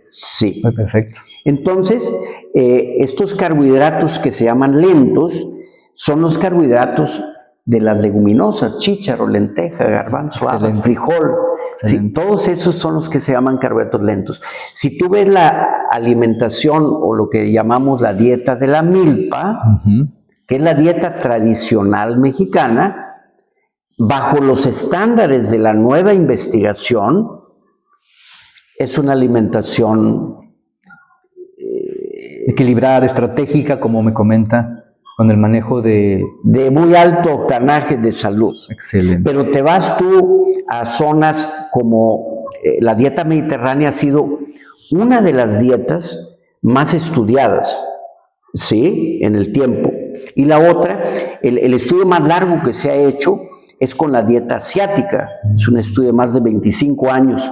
Speaker 2: Sí.
Speaker 1: Perfecto.
Speaker 2: Entonces, estos carbohidratos que se llaman lentos son los carbohidratos de las leguminosas, chícharo, lenteja, garbanzo, habas, frijol. Sí, todos esos son los que se llaman carbohidratos lentos. Si tú ves la alimentación o lo que llamamos la dieta de la milpa, que es la dieta tradicional mexicana, bajo los estándares de la nueva investigación, es una alimentación
Speaker 1: equilibrada, estratégica, como me comenta, con el manejo de
Speaker 2: muy alto octanaje de salud.
Speaker 1: Excelente.
Speaker 2: Pero te vas tú a zonas como la dieta mediterránea ha sido una de las dietas más estudiadas, ¿sí? En el tiempo. Y la otra, el estudio más largo que se ha hecho es con la dieta asiática. Es un estudio de más de 25 años,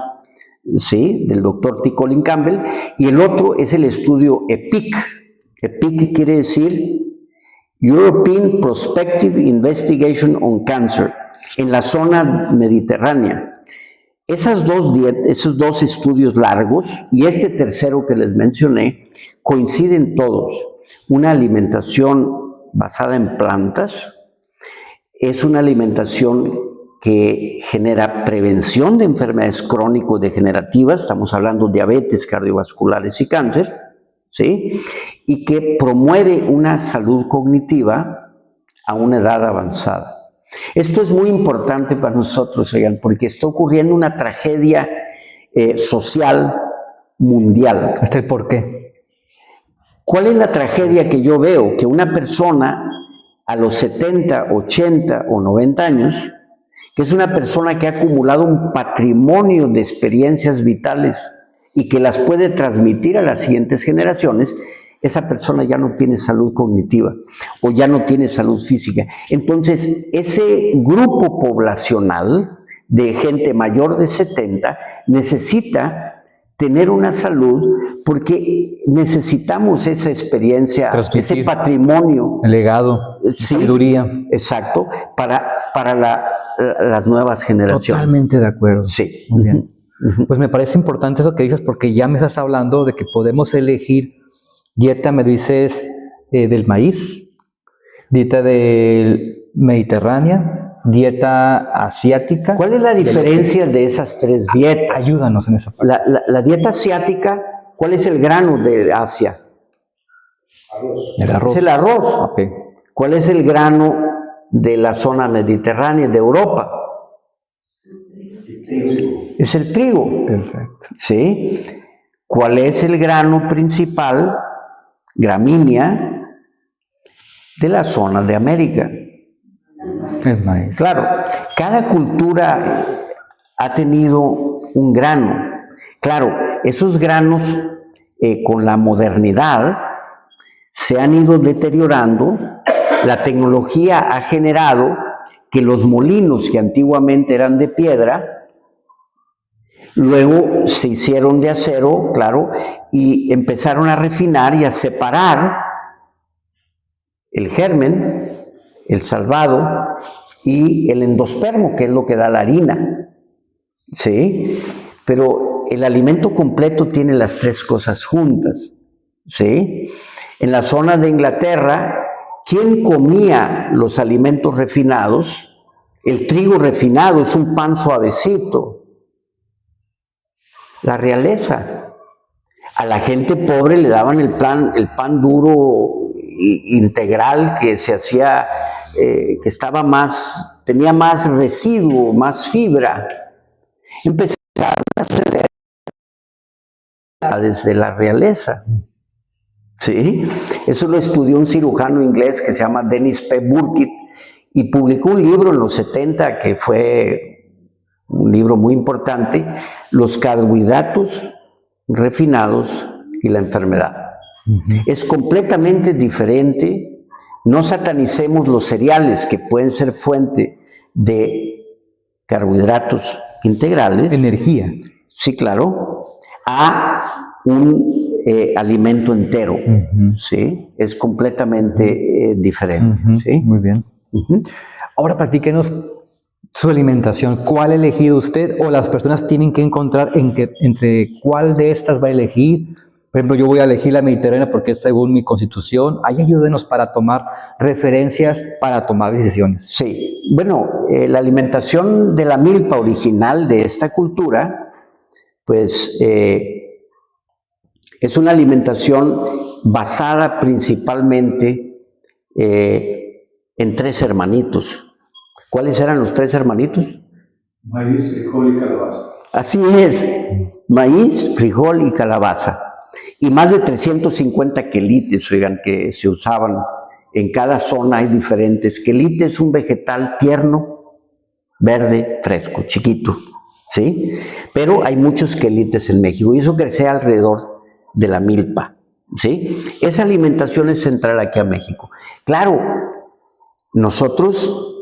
Speaker 2: ¿sí? Del doctor T. Colin Campbell. Y el otro es el estudio EPIC. EPIC quiere decir European Prospective Investigation on Cancer, en la zona mediterránea. Esos dos estudios largos y este tercero que les mencioné coinciden todos. Una alimentación basada en plantas es una alimentación que genera prevención de enfermedades crónico-degenerativas, estamos hablando de diabetes, cardiovasculares y cáncer, ¿sí? Y que promueve una salud cognitiva a una edad avanzada. Esto es muy importante para nosotros, oigan, porque está ocurriendo una tragedia social mundial.
Speaker 1: ¿Este el por qué?
Speaker 2: ¿Cuál es la tragedia que yo veo? Que una persona a los 70, 80 o 90 años, que es una persona que ha acumulado un patrimonio de experiencias vitales y que las puede transmitir a las siguientes generaciones, esa persona ya no tiene salud cognitiva o ya no tiene salud física. Entonces, ese grupo poblacional de gente mayor de 70 necesita tener una salud porque necesitamos esa experiencia, ese patrimonio.
Speaker 1: El legado,
Speaker 2: sí,
Speaker 1: sabiduría.
Speaker 2: Exacto, para las nuevas generaciones.
Speaker 1: Totalmente de acuerdo.
Speaker 2: Sí.
Speaker 1: Muy bien. Pues me parece importante eso que dices porque ya me estás hablando de que podemos elegir dieta, me dices, del maíz, dieta del mediterránea, dieta asiática.
Speaker 2: ¿Cuál es la diferencia de esas tres dietas?
Speaker 1: Ayúdanos en esa parte.
Speaker 2: La dieta asiática, ¿cuál es el grano de Asia?
Speaker 1: El arroz.
Speaker 2: Es el arroz.
Speaker 1: Okay.
Speaker 2: ¿Cuál es el grano de la zona mediterránea, de Europa? Es el trigo.
Speaker 1: Perfecto.
Speaker 2: ¿Sí? ¿Cuál es el grano principal, gramínea, de la zona de América?
Speaker 1: El maíz.
Speaker 2: Claro, cada cultura ha tenido un grano. Claro, esos granos con la modernidad se han ido deteriorando. La tecnología ha generado que los molinos que antiguamente eran de piedra, luego se hicieron de acero, claro, y empezaron a refinar y a separar el germen, el salvado y el endospermo, que es lo que da la harina, ¿sí? pero el alimento completo tiene las tres cosas juntas, ¿sí? En la zona de Inglaterra, ¿quién comía los alimentos refinados? El trigo refinado es un pan suavecito. La realeza. A la gente pobre le daban el pan duro integral que se hacía, que estaba más, tenía más residuo, más fibra. Empezaron a ceder desde la realeza. ¿Sí? Eso lo estudió un cirujano inglés que se llama Dennis P. Burkitt y publicó un libro en los 70 que fue un libro muy importante, Los carbohidratos refinados y la enfermedad. Es completamente diferente. No satanicemos los cereales que pueden ser fuente de carbohidratos integrales.
Speaker 1: Energía.
Speaker 2: Sí, claro. A un alimento entero. ¿Sí? Es completamente diferente. ¿Sí?
Speaker 1: Muy bien. Ahora platíquenos su alimentación. ¿Cuál ha elegido usted o las personas tienen que encontrar entre cuál de estas va a elegir? Por ejemplo, yo voy a elegir la mediterránea porque es según mi constitución. Ahí ayúdenos para tomar referencias, para tomar decisiones.
Speaker 2: Sí, bueno, la alimentación de la milpa original de esta cultura, pues es una alimentación basada principalmente en tres hermanitos. ¿Cuáles eran los tres hermanitos?
Speaker 3: Maíz, frijol y calabaza.
Speaker 2: Así es, maíz, frijol y calabaza. Y más de 350 quelites, oigan, que se usaban. En cada zona hay diferentes. Quelite es un vegetal tierno, verde, fresco, chiquito, ¿sí? Pero hay muchos quelites en México y eso crece alrededor de la milpa, ¿sí? Esa alimentación es central aquí a México. Claro, nosotros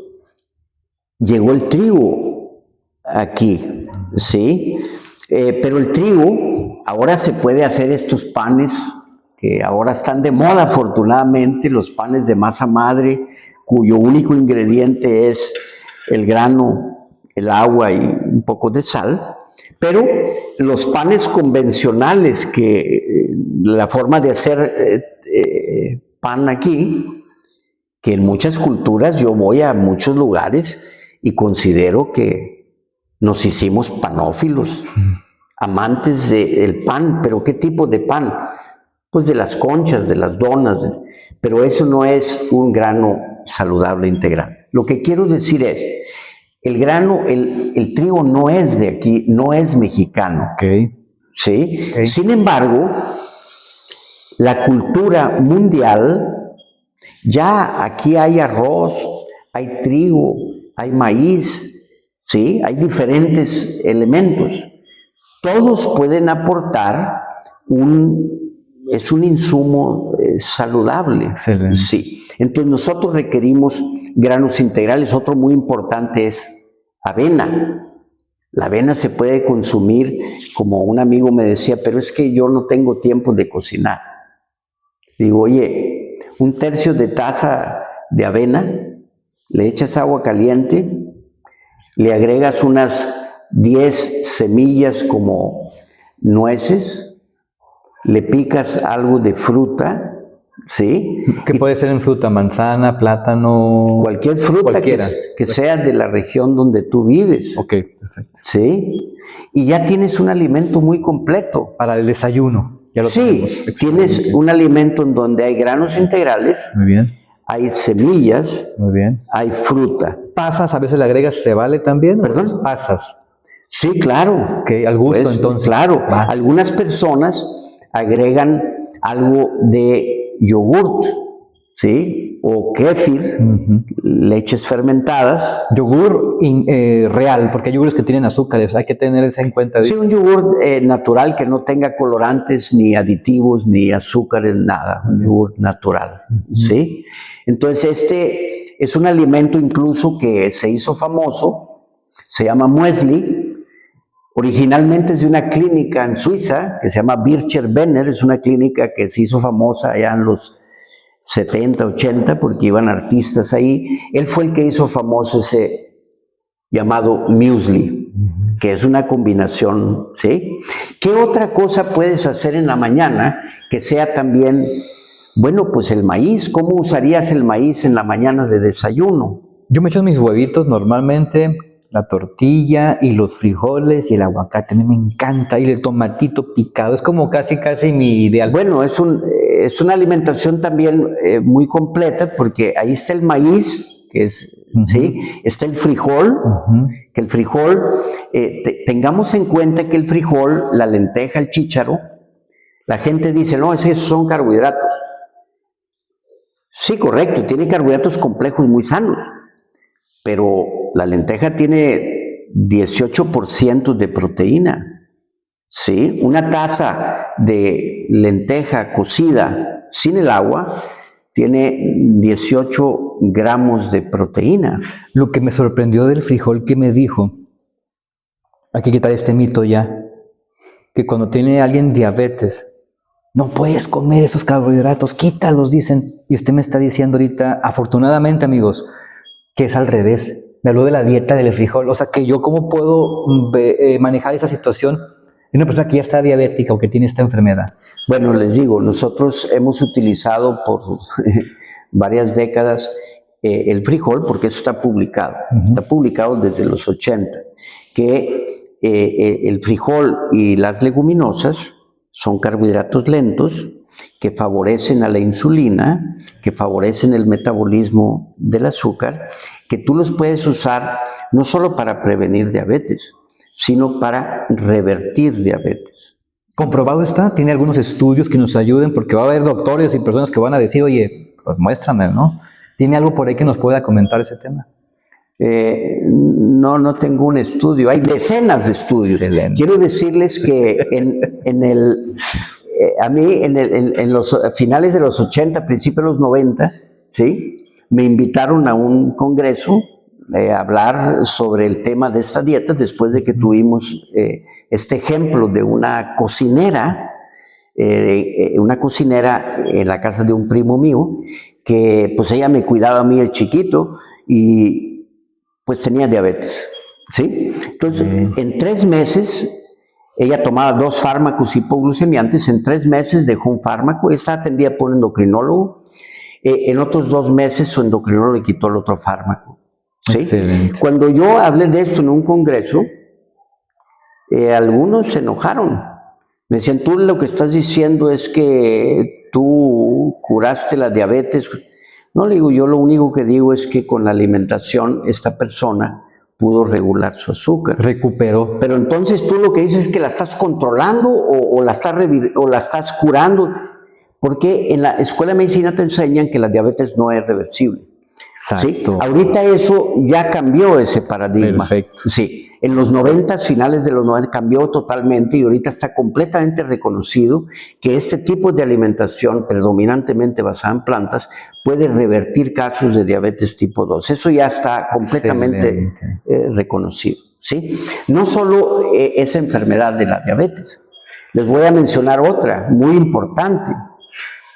Speaker 2: llegó el trigo aquí, ¿sí? Pero el trigo, ahora se puede hacer estos panes que ahora están de moda afortunadamente, los panes de masa madre, cuyo único ingrediente es el grano, el agua y un poco de sal. Pero los panes convencionales, que la forma de hacer pan aquí, que en muchas culturas yo voy a muchos lugares y considero que nos hicimos panófilos, amantes del pan. ¿Pero qué tipo de pan? Pues de las conchas, de las donas, pero eso no es un grano saludable integral. Lo que quiero decir es, el grano, el trigo no es de aquí, no es mexicano. ¿Sí? Sin embargo, la cultura mundial, ya aquí hay arroz, hay trigo, hay maíz, ¿sí? Hay diferentes elementos. Todos pueden aportar es un insumo saludable.
Speaker 1: Excelente.
Speaker 2: Sí. Entonces nosotros requerimos granos integrales. Otro muy importante es avena. La avena se puede consumir, como un amigo me decía, pero es que yo no tengo tiempo de cocinar. Digo, oye, 1/3 de taza de avena, le echas agua caliente, le agregas unas 10 semillas como nueces, le picas algo de fruta, ¿sí?
Speaker 1: ¿Qué puede ser en fruta? Manzana, plátano.
Speaker 2: Cualquier fruta
Speaker 1: cualquiera.
Speaker 2: que sea de la región donde tú vives.
Speaker 1: Ok, perfecto.
Speaker 2: ¿Sí? Y ya tienes un alimento muy completo.
Speaker 1: Para el desayuno. Ya lo
Speaker 2: Sí,
Speaker 1: tenemos.
Speaker 2: tienes un alimento en donde hay granos integrales,
Speaker 1: Muy bien,
Speaker 2: hay semillas,
Speaker 1: muy bien.
Speaker 2: hay fruta.
Speaker 1: Pasas, a veces le agregas, ¿se vale también?
Speaker 2: ¿Perdón?
Speaker 1: Pasas.
Speaker 2: Sí, claro.
Speaker 1: Ok, al gusto
Speaker 2: Pues,
Speaker 1: entonces.
Speaker 2: Claro.
Speaker 1: Va.
Speaker 2: Algunas personas agregan algo de yogurt, ¿sí? O kéfir, leches fermentadas.
Speaker 1: Yogur real, porque hay yogures que tienen azúcares, hay que tener eso en cuenta.
Speaker 2: Sí, un yogur natural que no tenga colorantes, ni aditivos, ni azúcares, nada. Un yogur natural, ¿sí? Entonces, este es un alimento incluso que se hizo famoso, se llama muesli. Originalmente es de una clínica en Suiza que se llama Bircher-Benner, es una clínica que se hizo famosa allá en los 70, 80, porque iban artistas ahí. Él fue el que hizo famoso ese llamado muesli. que es una combinación, ¿sí? ¿Qué otra cosa puedes hacer en la mañana que sea también, bueno, pues el maíz? ¿Cómo usarías el maíz en la mañana de desayuno?
Speaker 1: Yo me echo mis huevitos normalmente, la tortilla y los frijoles y el aguacate. A mí me encanta. Y el tomatito picado. Es como casi mi ideal.
Speaker 2: Bueno, es una alimentación también muy completa porque ahí está el maíz, que es, ¿sí? Está el frijol, que el frijol, tengamos en cuenta que el frijol, la lenteja, el chícharo, la gente dice, no, esos son carbohidratos. Sí, correcto, tiene carbohidratos complejos muy sanos, pero la lenteja tiene 18% de proteína, ¿sí? Una taza de lenteja cocida sin el agua tiene 18 gramos de proteína.
Speaker 1: Lo que me sorprendió del frijol que me dijo, hay que quitar este mito ya, que cuando tiene alguien diabetes, no puedes comer esos carbohidratos, quítalos, dicen. Y usted me está diciendo ahorita, afortunadamente, amigos, que es al revés. Me habló de la dieta del frijol. O sea, que yo cómo puedo manejar esa situación de una persona que ya está diabética o que tiene esta enfermedad.
Speaker 2: Bueno, les digo, nosotros hemos utilizado por varias décadas el frijol, porque eso está publicado. Está publicado desde los 80, que el frijol y las leguminosas son carbohidratos lentos que favorecen a la insulina, que favorecen el metabolismo del azúcar, que tú los puedes usar no solo para prevenir diabetes, sino para revertir diabetes.
Speaker 1: ¿Comprobado está? ¿Tiene algunos estudios que nos ayuden? Porque va a haber doctores y personas que van a decir, oye, pues muéstrame, ¿no? ¿Tiene algo por ahí que nos pueda comentar ese tema?
Speaker 2: No tengo un estudio, hay decenas de estudios. Excelente. Quiero decirles que a mí en los finales de los 80, principios de los 90, ¿sí? Me invitaron a un congreso a hablar sobre el tema de esta dieta después de que tuvimos este ejemplo de una cocinera en la casa de un primo mío, que pues ella me cuidaba a mí el chiquito y pues tenía diabetes, ¿sí? Entonces, en 3 meses, ella tomaba 2 fármacos hipoglucemiantes, en 3 meses dejó un fármaco, esta atendía por un endocrinólogo, en otros 2 meses su endocrinólogo le quitó el otro fármaco, ¿sí? Excelente. Cuando yo hablé de esto en un congreso, algunos se enojaron, me decían, tú lo que estás diciendo es que tú curaste la diabetes. No, le digo, yo lo único que digo es que con la alimentación esta persona pudo regular su azúcar.
Speaker 1: Recuperó.
Speaker 2: Pero entonces tú lo que dices es que la estás controlando o la estás curando, porque en la escuela de medicina te enseñan que la diabetes no es reversible.
Speaker 1: Exacto.
Speaker 2: ¿Sí? Ahorita eso ya cambió ese paradigma.
Speaker 1: Perfecto.
Speaker 2: Sí, en los 90, finales de los 90 cambió totalmente y ahorita está completamente reconocido que este tipo de alimentación predominantemente basada en plantas puede revertir casos de diabetes tipo 2. Eso ya está completamente reconocido, ¿sí? No solo esa enfermedad de la diabetes. Les voy a mencionar otra muy importante,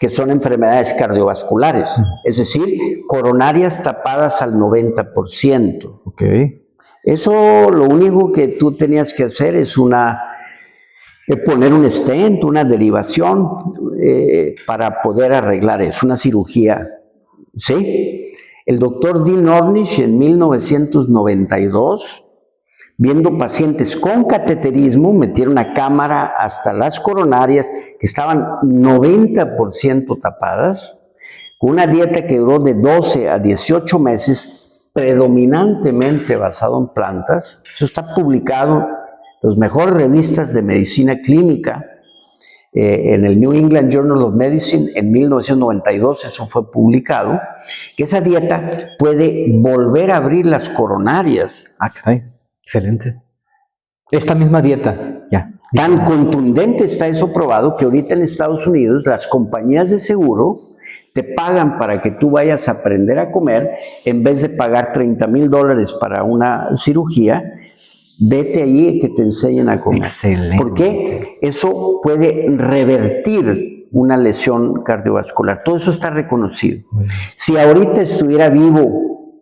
Speaker 2: que son enfermedades cardiovasculares, es decir, coronarias tapadas al 90%.
Speaker 1: Ok.
Speaker 2: Eso lo único que tú tenías que hacer es poner un stent, una derivación para poder arreglar eso, una cirugía, ¿sí? El doctor Dean Ornish en 1992, viendo pacientes con cateterismo, metieron una cámara hasta las coronarias que estaban 90% tapadas, con una dieta que duró de 12 a 18 meses, predominantemente basado en plantas. Eso está publicado en las mejores revistas de medicina clínica, en el New England Journal of Medicine en 1992, eso fue publicado, que esa dieta puede volver a abrir las coronarias.
Speaker 1: Ah, caray. Excelente. Esta misma dieta, ya.
Speaker 2: Tan contundente está eso probado que ahorita en Estados Unidos las compañías de seguro te pagan para que tú vayas a aprender a comer, en vez de pagar $30,000 para una cirugía, vete allí que te enseñen a comer.
Speaker 1: Excelente.
Speaker 2: ¿Por qué? Eso puede revertir una lesión cardiovascular. Todo eso está reconocido. Si ahorita estuviera vivo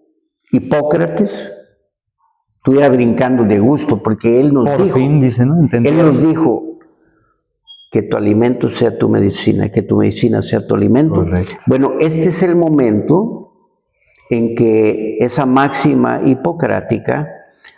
Speaker 2: Hipócrates, estuviera brincando de gusto, porque Él nos
Speaker 1: Por
Speaker 2: dijo,
Speaker 1: fin, dice, ¿no?
Speaker 2: Él nos dijo que tu alimento sea tu medicina, que tu medicina sea tu alimento.
Speaker 1: Correcto.
Speaker 2: Bueno, este es el momento en que esa máxima hipocrática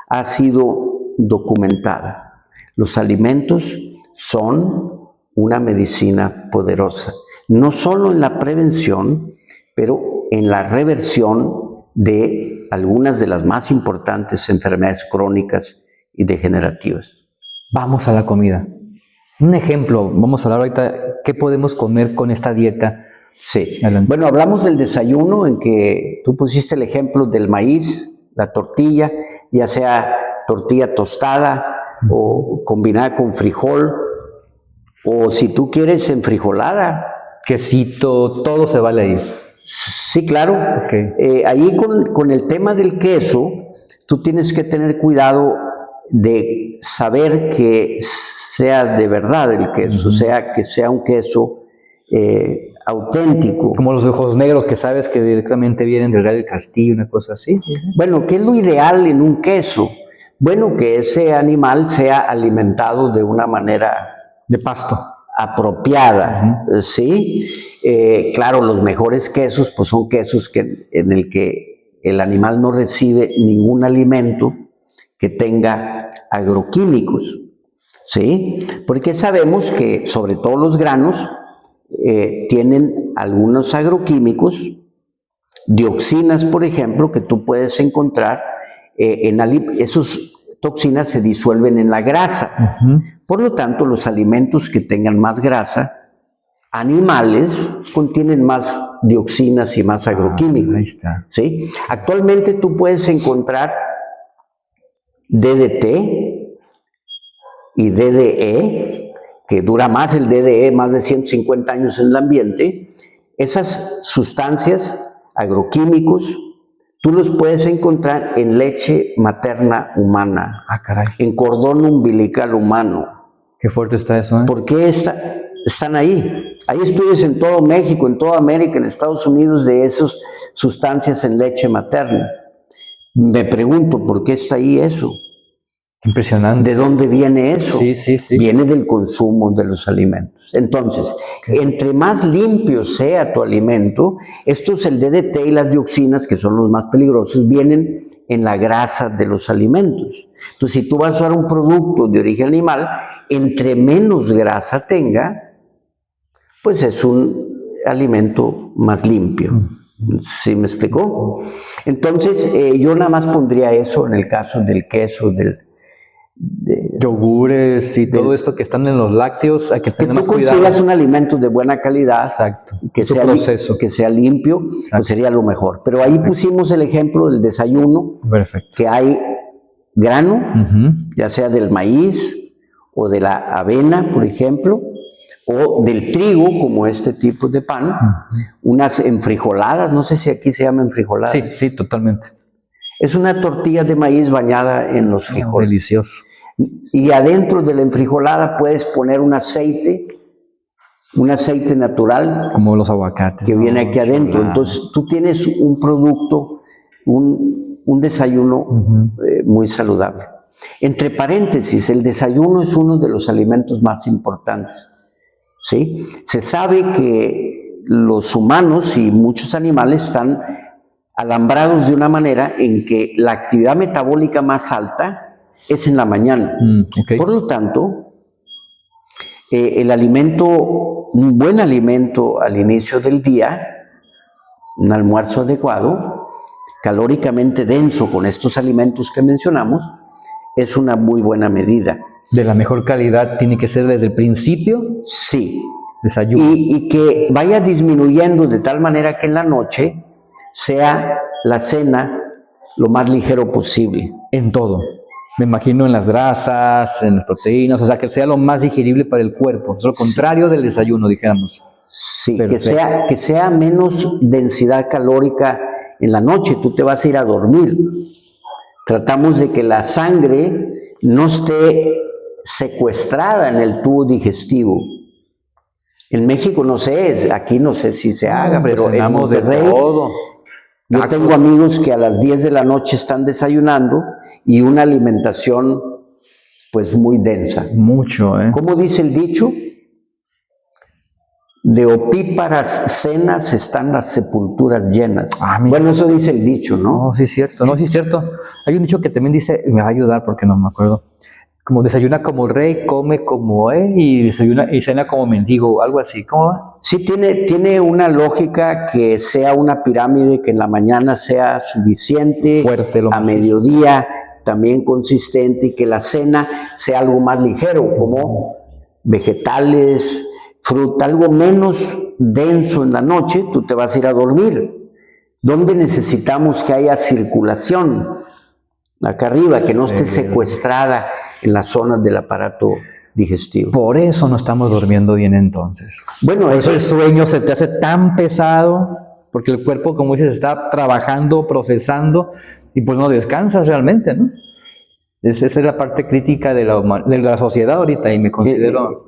Speaker 2: ha sido documentada. Los alimentos son una medicina poderosa, no solo en la prevención, pero en la reversión de algunas de las más importantes enfermedades crónicas y degenerativas.
Speaker 1: Vamos a la comida. Un ejemplo, vamos a hablar ahorita, ¿qué podemos comer con esta dieta?
Speaker 2: Sí.
Speaker 1: Adelante.
Speaker 2: Bueno, hablamos del desayuno, en que tú pusiste el ejemplo del maíz, la tortilla, ya sea tortilla tostada o combinada con frijol, o si tú quieres enfrijolada.
Speaker 1: Quesito, todo se vale ahí.
Speaker 2: Sí, claro.
Speaker 1: Ok.
Speaker 2: Ahí con el tema del queso, tú tienes que tener cuidado de saber que sea de verdad el queso, o sea, que sea un queso auténtico.
Speaker 1: Como los ojos negros que sabes que directamente vienen del Real del Castillo, una cosa así.
Speaker 2: Bueno, ¿qué es lo ideal en un queso? Bueno, que ese animal sea alimentado de una manera
Speaker 1: De pasto.
Speaker 2: apropiada, ¿sí? Claro, los mejores quesos pues son quesos en el que el animal no recibe ningún alimento que tenga agroquímicos, ¿sí? Porque sabemos que sobre todo los granos tienen algunos agroquímicos, dioxinas, por ejemplo, que tú puedes encontrar esas toxinas se disuelven en la grasa. Por lo tanto, los alimentos que tengan más grasa, animales, contienen más dioxinas y más agroquímicos.
Speaker 1: Ahí está.
Speaker 2: ¿Sí? Actualmente tú puedes encontrar DDT y DDE, que dura más el DDE, más de 150 años en el ambiente. Esas sustancias, agroquímicos, tú los puedes encontrar en leche materna humana,
Speaker 1: Ah, caray.
Speaker 2: en cordón umbilical humano.
Speaker 1: Qué fuerte está eso, ¿eh?
Speaker 2: ¿Por qué están ahí? Hay estudios en todo México, en toda América, en Estados Unidos, de esas sustancias en leche materna. Me pregunto, ¿por qué está ahí eso?
Speaker 1: Impresionante.
Speaker 2: ¿De dónde viene eso?
Speaker 1: Sí, sí, sí.
Speaker 2: Viene del consumo de los alimentos. Entonces, entre más limpio sea tu alimento, estos, el DDT y las dioxinas, que son los más peligrosos, vienen en la grasa de los alimentos. Entonces, si tú vas a usar un producto de origen animal, entre menos grasa tenga, pues es un alimento más limpio. ¿Sí me explicó? Entonces, yo nada más pondría eso en el caso del queso,
Speaker 1: Yogures y todo esto que están en los lácteos, hay que
Speaker 2: que
Speaker 1: tener
Speaker 2: tú
Speaker 1: más cuidado.
Speaker 2: consigas un alimento de buena calidad,
Speaker 1: Exacto.
Speaker 2: que
Speaker 1: Su
Speaker 2: sea,
Speaker 1: proceso.
Speaker 2: que sea limpio,
Speaker 1: Exacto.
Speaker 2: pues sería lo mejor. Pero ahí pusimos el ejemplo del desayuno,
Speaker 1: Perfecto.
Speaker 2: que hay grano,
Speaker 1: Ujú.
Speaker 2: ya sea del maíz o de la avena, por ejemplo, o del trigo, como este tipo de pan, unas enfrijoladas, no sé si aquí se llaman enfrijoladas.
Speaker 1: Sí, sí, totalmente.
Speaker 2: Es una tortilla de maíz bañada en los frijoles.
Speaker 1: Delicioso.
Speaker 2: Y adentro de la enfrijolada puedes poner un aceite natural
Speaker 1: Como los aguacates.
Speaker 2: que
Speaker 1: ¿no?
Speaker 2: viene aquí adentro.
Speaker 1: Chulada.
Speaker 2: Entonces tú tienes un producto, un desayuno muy saludable. Entre paréntesis, el desayuno es uno de los alimentos más importantes, ¿sí? Se sabe que los humanos y muchos animales están alambrados de una manera en que la actividad metabólica más alta es en la mañana.
Speaker 1: Ok.
Speaker 2: Por lo tanto, un buen alimento al inicio del día, un almuerzo adecuado, calóricamente denso con estos alimentos que mencionamos, es una muy buena medida.
Speaker 1: De la mejor calidad tiene que ser desde el principio,
Speaker 2: Sí.
Speaker 1: desayuno.
Speaker 2: Y que vaya disminuyendo de tal manera que en la noche sea la cena lo más ligero posible.
Speaker 1: En todo. Me imagino en las grasas, en las proteínas, o sea, que sea lo más digerible para el cuerpo. Es lo contrario del desayuno, dijéramos.
Speaker 2: Sí,
Speaker 1: Perfecto.
Speaker 2: que sea menos densidad calórica en la noche. Tú te vas a ir a dormir. Tratamos de que la sangre no esté secuestrada en el tubo digestivo. En México no sé, aquí no sé si se haga, pero en
Speaker 1: Cenamos de
Speaker 2: Monterrey
Speaker 1: todo.
Speaker 2: Yo tengo amigos que a las 10 de la noche están desayunando y una alimentación pues muy densa.
Speaker 1: Mucho, ¿eh?
Speaker 2: ¿Cómo dice el dicho? De opíparas cenas están las sepulturas llenas. Bueno, eso dice el dicho, ¿no?
Speaker 1: No, sí es cierto, no, sí es cierto. Hay un dicho que también dice, me va a ayudar porque no me acuerdo, como desayuna como rey, come como él y desayuna y cena como mendigo, algo así, ¿cómo va?
Speaker 2: Sí, tiene una lógica que sea una pirámide, que en la mañana sea suficiente,
Speaker 1: Fuerte, lo
Speaker 2: a
Speaker 1: macizo.
Speaker 2: mediodía también consistente y que la cena sea algo más ligero, como vegetales, fruta, algo menos denso en la noche, tú te vas a ir a dormir. ¿Dónde necesitamos que haya circulación? Acá arriba, que no esté secuestrada en las zonas del aparato digestivo.
Speaker 1: Por eso no estamos durmiendo bien entonces.
Speaker 2: Bueno,
Speaker 1: Por eso el sueño se te hace tan pesado, porque el cuerpo, como dices, está trabajando, procesando, y pues no descansas realmente, ¿no? Esa es la parte crítica de la sociedad ahorita, y me considero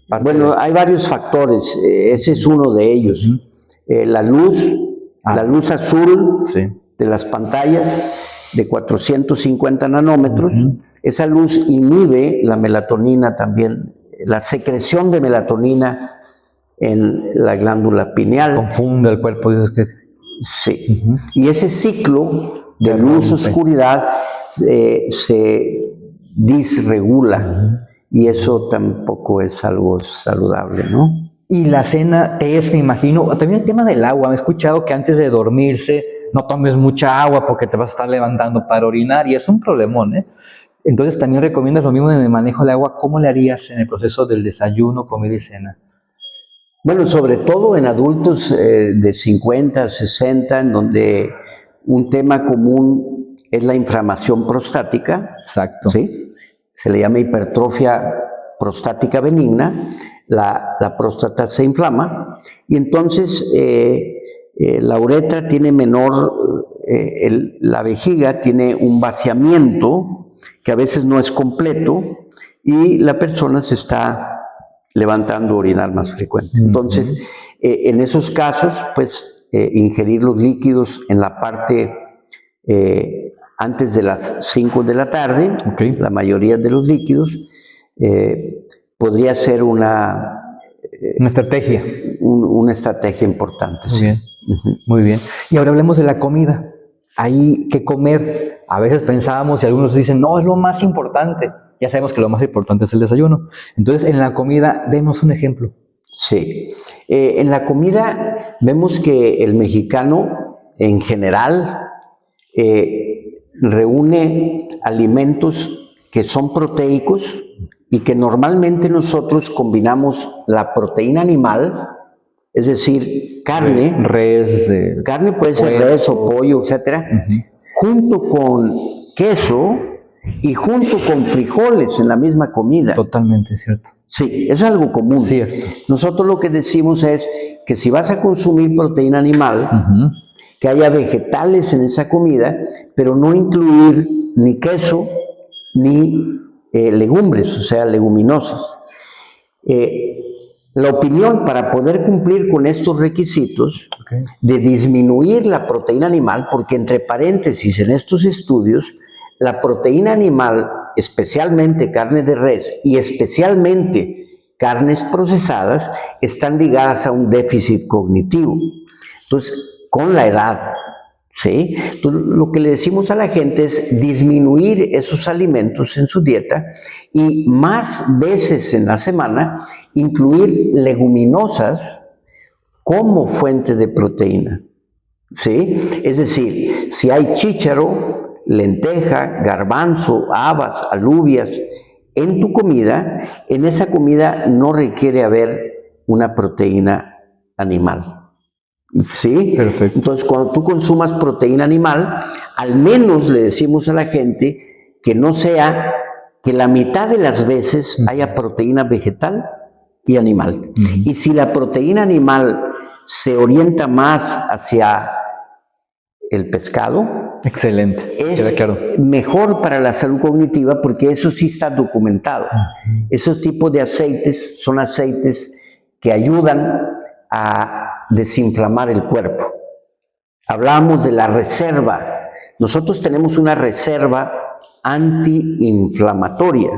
Speaker 1: parte
Speaker 2: bueno, hay varios factores, ese es uno de ellos. La luz azul de las pantallas de 450 nanómetros, esa luz inhibe la melatonina también, la secreción de melatonina en la glándula pineal.
Speaker 1: Confunde el cuerpo.
Speaker 2: Sí. Y ese ciclo de luz-oscuridad se disregula y eso tampoco es algo saludable, ¿no?
Speaker 1: Y la cena, tés, me imagino. También el tema del agua. Me he escuchado que antes de dormirse no tomes mucha agua porque te vas a estar levantando para orinar y es un problemón, ¿eh? Entonces también recomiendas lo mismo en el manejo del agua. ¿Cómo le harías en el proceso del desayuno, comida y cena?
Speaker 2: Bueno, sobre todo en adultos de 50, 60, en donde un tema común es la inflamación prostática.
Speaker 1: Exacto.
Speaker 2: ¿Sí? Se le llama hipertrofia prostática benigna. La próstata se inflama y entonces la uretra tiene la vejiga tiene un vaciamiento que a veces no es completo y la persona se está levantando a orinar más frecuente. Entonces, en esos casos, pues, ingerir los líquidos en la parte antes de las 5 de la tarde, la mayoría de los líquidos, podría ser una
Speaker 1: estrategia.
Speaker 2: Una estrategia importante.
Speaker 1: Muy bien. Muy bien. Y ahora hablemos de la comida. Hay que comer. A veces pensábamos y algunos dicen, no, es lo más importante. Ya sabemos que lo más importante es el desayuno. Entonces, en la comida, demos un ejemplo.
Speaker 2: Sí. En la comida vemos que el mexicano, en general, reúne alimentos que son proteicos y que normalmente nosotros combinamos la proteína animal, es decir, carne. Carne puede ser res o pollo, etcétera, junto con queso y junto con frijoles en la misma comida.
Speaker 1: Totalmente cierto.
Speaker 2: Sí, eso es algo común.
Speaker 1: Cierto.
Speaker 2: Nosotros lo que decimos es que si vas a consumir proteína animal, que haya vegetales en esa comida, pero no incluir ni queso ni legumbres, o sea, leguminosas. La opinión para poder cumplir con estos requisitos de disminuir la proteína animal, porque entre paréntesis en estos estudios, la proteína animal, especialmente carne de res y especialmente carnes procesadas, están ligadas a un déficit cognitivo. Entonces, con la edad, ¿sí? Entonces, lo que le decimos a la gente es disminuir esos alimentos en su dieta y más veces en la semana incluir leguminosas como fuente de proteína, ¿sí? Es decir, si hay chícharo, lenteja, garbanzo, habas, alubias en tu comida, en esa comida no requiere haber una proteína animal. ¿Sí?
Speaker 1: Perfecto.
Speaker 2: Entonces, cuando tú consumas proteína animal, al menos le decimos a la gente que no sea, que la mitad de las veces haya proteína vegetal y animal. Y si la proteína animal se orienta más hacia el pescado,
Speaker 1: excelente,
Speaker 2: es mejor para la salud cognitiva porque eso sí está documentado. Esos tipos de aceites son aceites que ayudan a desinflamar el cuerpo. Hablábamos de la reserva. Nosotros tenemos una reserva antiinflamatoria.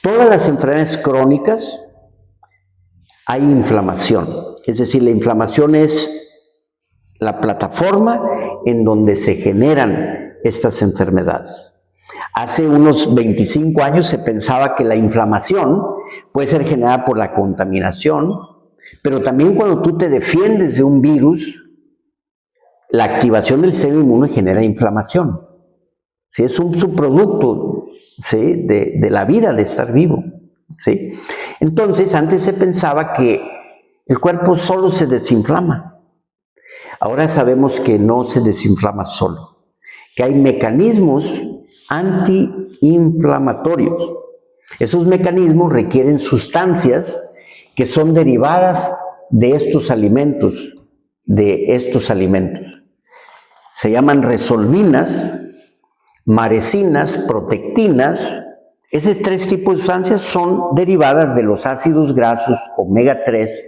Speaker 2: Todas las enfermedades crónicas hay inflamación. Es decir, la inflamación es la plataforma en donde se generan estas enfermedades. Hace unos 25 años se pensaba que la inflamación puede ser generada por la contaminación, pero también cuando tú te defiendes de un virus, la activación del sistema inmune genera inflamación. ¿Sí? Es un subproducto, ¿sí?, de la vida, de estar vivo. ¿Sí? Entonces, antes se pensaba que el cuerpo solo se desinflama. Ahora sabemos que no se desinflama solo, que hay mecanismos antiinflamatorios. Esos mecanismos requieren sustancias que son derivadas de estos alimentos, Se llaman resolvinas, maresinas, protectinas. Esos 3 tipos de sustancias son derivadas de los ácidos grasos omega 3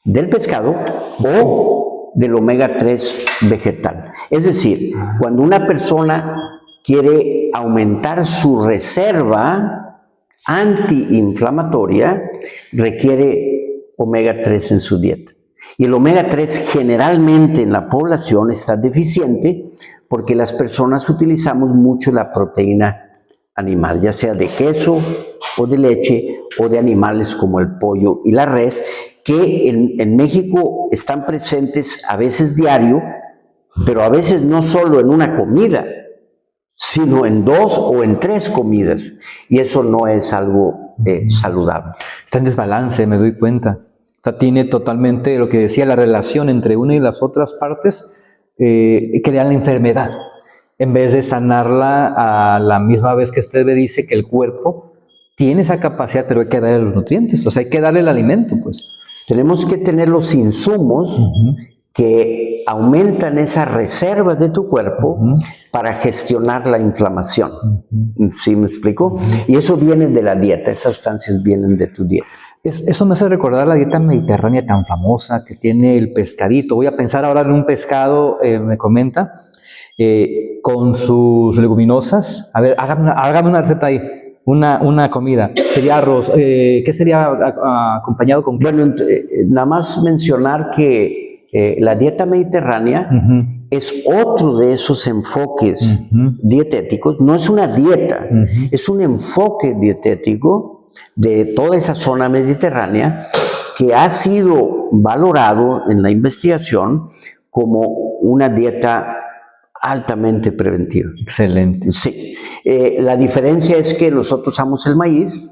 Speaker 2: del pescado o del omega 3 vegetal. Es decir, cuando una persona quiere aumentar su reserva antiinflamatoria, requiere omega 3 en su dieta. Y el omega 3 generalmente en la población está deficiente porque las personas utilizamos mucho la proteína animal, ya sea de queso o de leche o de animales como el pollo y la res, que en México están presentes a veces diario, pero a veces no solo en una comida, sino en 2 o en 3 comidas. Y eso no es algo saludable.
Speaker 1: Está en desbalance, me doy cuenta. O sea, tiene totalmente lo que decía, la relación entre una y las otras partes, crea la enfermedad, en vez de sanarla a la misma vez que usted me dice que el cuerpo tiene esa capacidad, pero hay que darle los nutrientes, o sea, hay que darle el alimento, pues.
Speaker 2: Tenemos que tener los insumos que aumentan esa reserva de tu cuerpo para gestionar la inflamación. ¿Sí me explico? Y eso viene de la dieta, esas sustancias vienen de tu dieta.
Speaker 1: Eso me hace recordar la dieta mediterránea tan famosa que tiene el pescadito. Voy a pensar ahora en un pescado, me comenta, con sus leguminosas. A ver, hágame una receta ahí. Una comida, sería arroz, ¿qué sería acompañado con qué?
Speaker 2: Bueno, nada más mencionar que la dieta mediterránea es otro de esos enfoques dietéticos, no es una dieta, es un enfoque dietético de toda esa zona mediterránea que ha sido valorado en la investigación como una dieta altamente preventiva.
Speaker 1: Excelente.
Speaker 2: Sí. La diferencia es que nosotros usamos el maíz,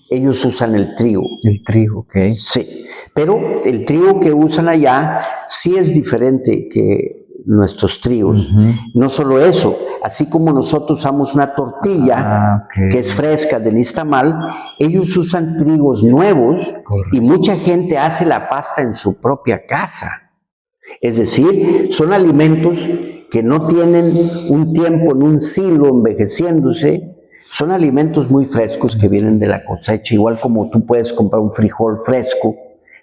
Speaker 2: ellos usan el trigo.
Speaker 1: El trigo, ok.
Speaker 2: Sí, pero el trigo que usan allá sí es diferente que nuestros trigos. No solo eso, así como nosotros usamos una tortilla que es fresca de nixtamal, ellos usan trigos nuevos. Correcto. Y mucha gente hace la pasta en su propia casa. Es decir, son alimentos que no tienen un tiempo en un silo envejeciéndose, son alimentos muy frescos que vienen de la cosecha, igual como tú puedes comprar un frijol fresco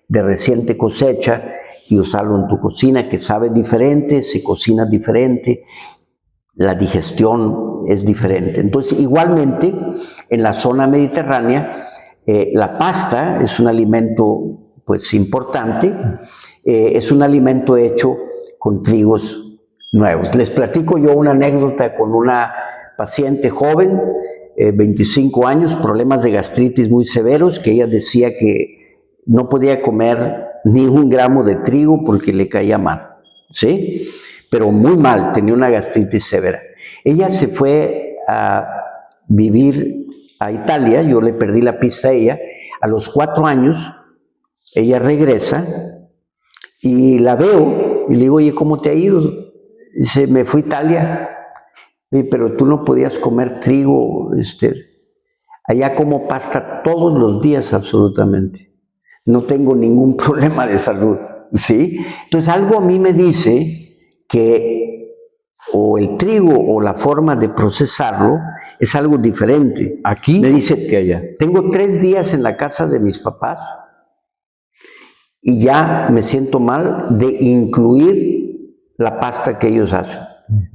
Speaker 2: de reciente cosecha y usarlo en tu cocina, que sabe diferente, se cocina diferente, la digestión es diferente. Entonces, igualmente, en la zona mediterránea, la pasta es un alimento pues importante, es un alimento hecho con trigos nuevos. Les platico yo una anécdota con una paciente joven, 25 años, problemas de gastritis muy severos, que ella decía que no podía comer ni 1 gramo de trigo porque le caía mal, ¿sí? Pero muy mal, tenía una gastritis severa. Ella se fue a vivir a Italia, yo le perdí la pista a ella. A los 4 años, ella regresa y la veo y le digo, oye, ¿cómo te ha ido? Dice, me fui a Italia. Pero tú no podías comer trigo, allá como pasta todos los días absolutamente. No tengo ningún problema de salud, ¿sí? Entonces algo a mí me dice que o el trigo o la forma de procesarlo es algo diferente.
Speaker 1: Aquí
Speaker 2: me dice
Speaker 1: que allá.
Speaker 2: Tengo 3 días en la casa de mis papás y ya me siento mal de incluir la pasta que ellos hacen.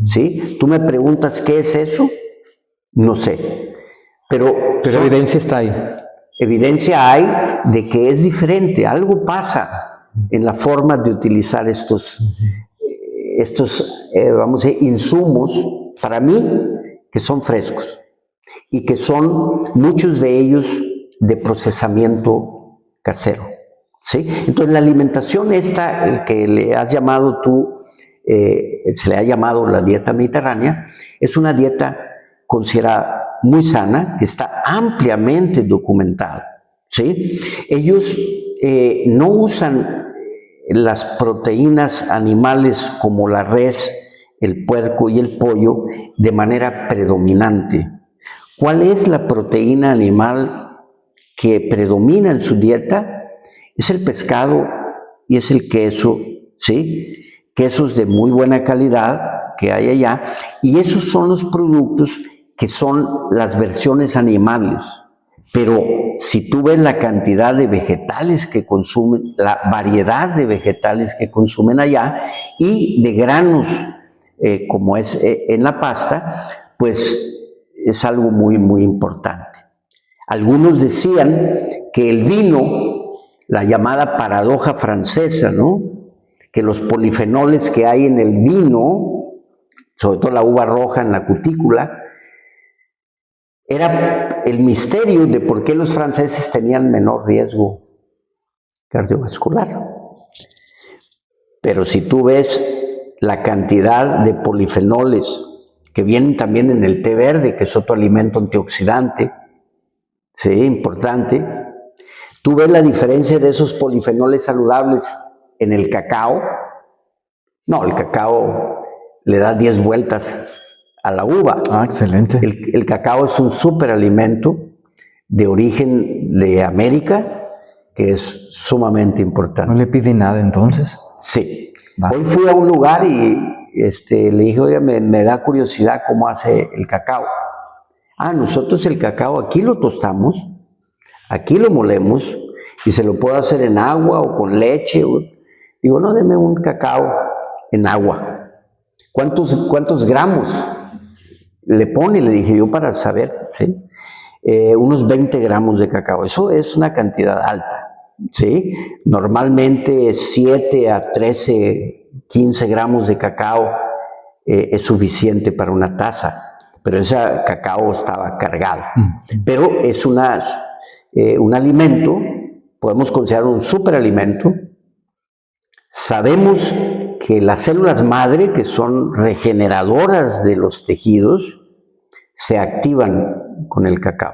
Speaker 2: ¿Sí? Tú me preguntas qué es eso, no sé. Pero
Speaker 1: evidencia está ahí.
Speaker 2: Evidencia hay de que es diferente, algo pasa en la forma de utilizar estos vamos a decir, insumos, para mí, que son frescos y que son muchos de ellos de procesamiento casero. ¿Sí? Entonces la alimentación esta que le has llamado tú, se le ha llamado la dieta mediterránea, es una dieta considerada muy sana, que está ampliamente documentada. ¿Sí? Ellos no usan las proteínas animales como la res, el puerco y el pollo de manera predominante. ¿Cuál es la proteína animal que predomina en su dieta? Es el pescado y es el queso, ¿sí? Quesos de muy buena calidad que hay allá, y esos son los productos que son las versiones animales. Pero si tú ves la cantidad de vegetales que consumen, la variedad de vegetales que consumen allá y de granos, como es en la pasta, pues es algo muy, muy importante. Algunos decían que el vino, la llamada paradoja francesa, ¿no? Que los polifenoles que hay en el vino, sobre todo la uva roja en la cutícula, era el misterio de por qué los franceses tenían menor riesgo cardiovascular. Pero si tú ves la cantidad de polifenoles que vienen también en el té verde, que es otro alimento antioxidante, sí, importante, tú ves la diferencia de esos polifenoles saludables en el cacao. No, el cacao le da 10 vueltas a la uva.
Speaker 1: Ah, excelente.
Speaker 2: El cacao es un superalimento de origen de América que es sumamente importante.
Speaker 1: ¿No le pide nada entonces?
Speaker 2: Sí. Hoy fui a un lugar y le dije, oye, me da curiosidad cómo hace el cacao. Ah, nosotros el cacao aquí lo tostamos, aquí lo molemos y se lo puedo hacer en agua o con leche. Digo, no, deme un cacao en agua. ¿Cuántos gramos le pone? Le dije yo para saber, ¿sí? Unos 20 gramos de cacao. Eso es una cantidad alta, ¿sí? Normalmente 7 a 13, 15 gramos de cacao es suficiente para una taza, pero ese cacao estaba cargado. Pero es un alimento, podemos considerar un superalimento. Sabemos que las células madre, que son regeneradoras de los tejidos, se activan con el cacao.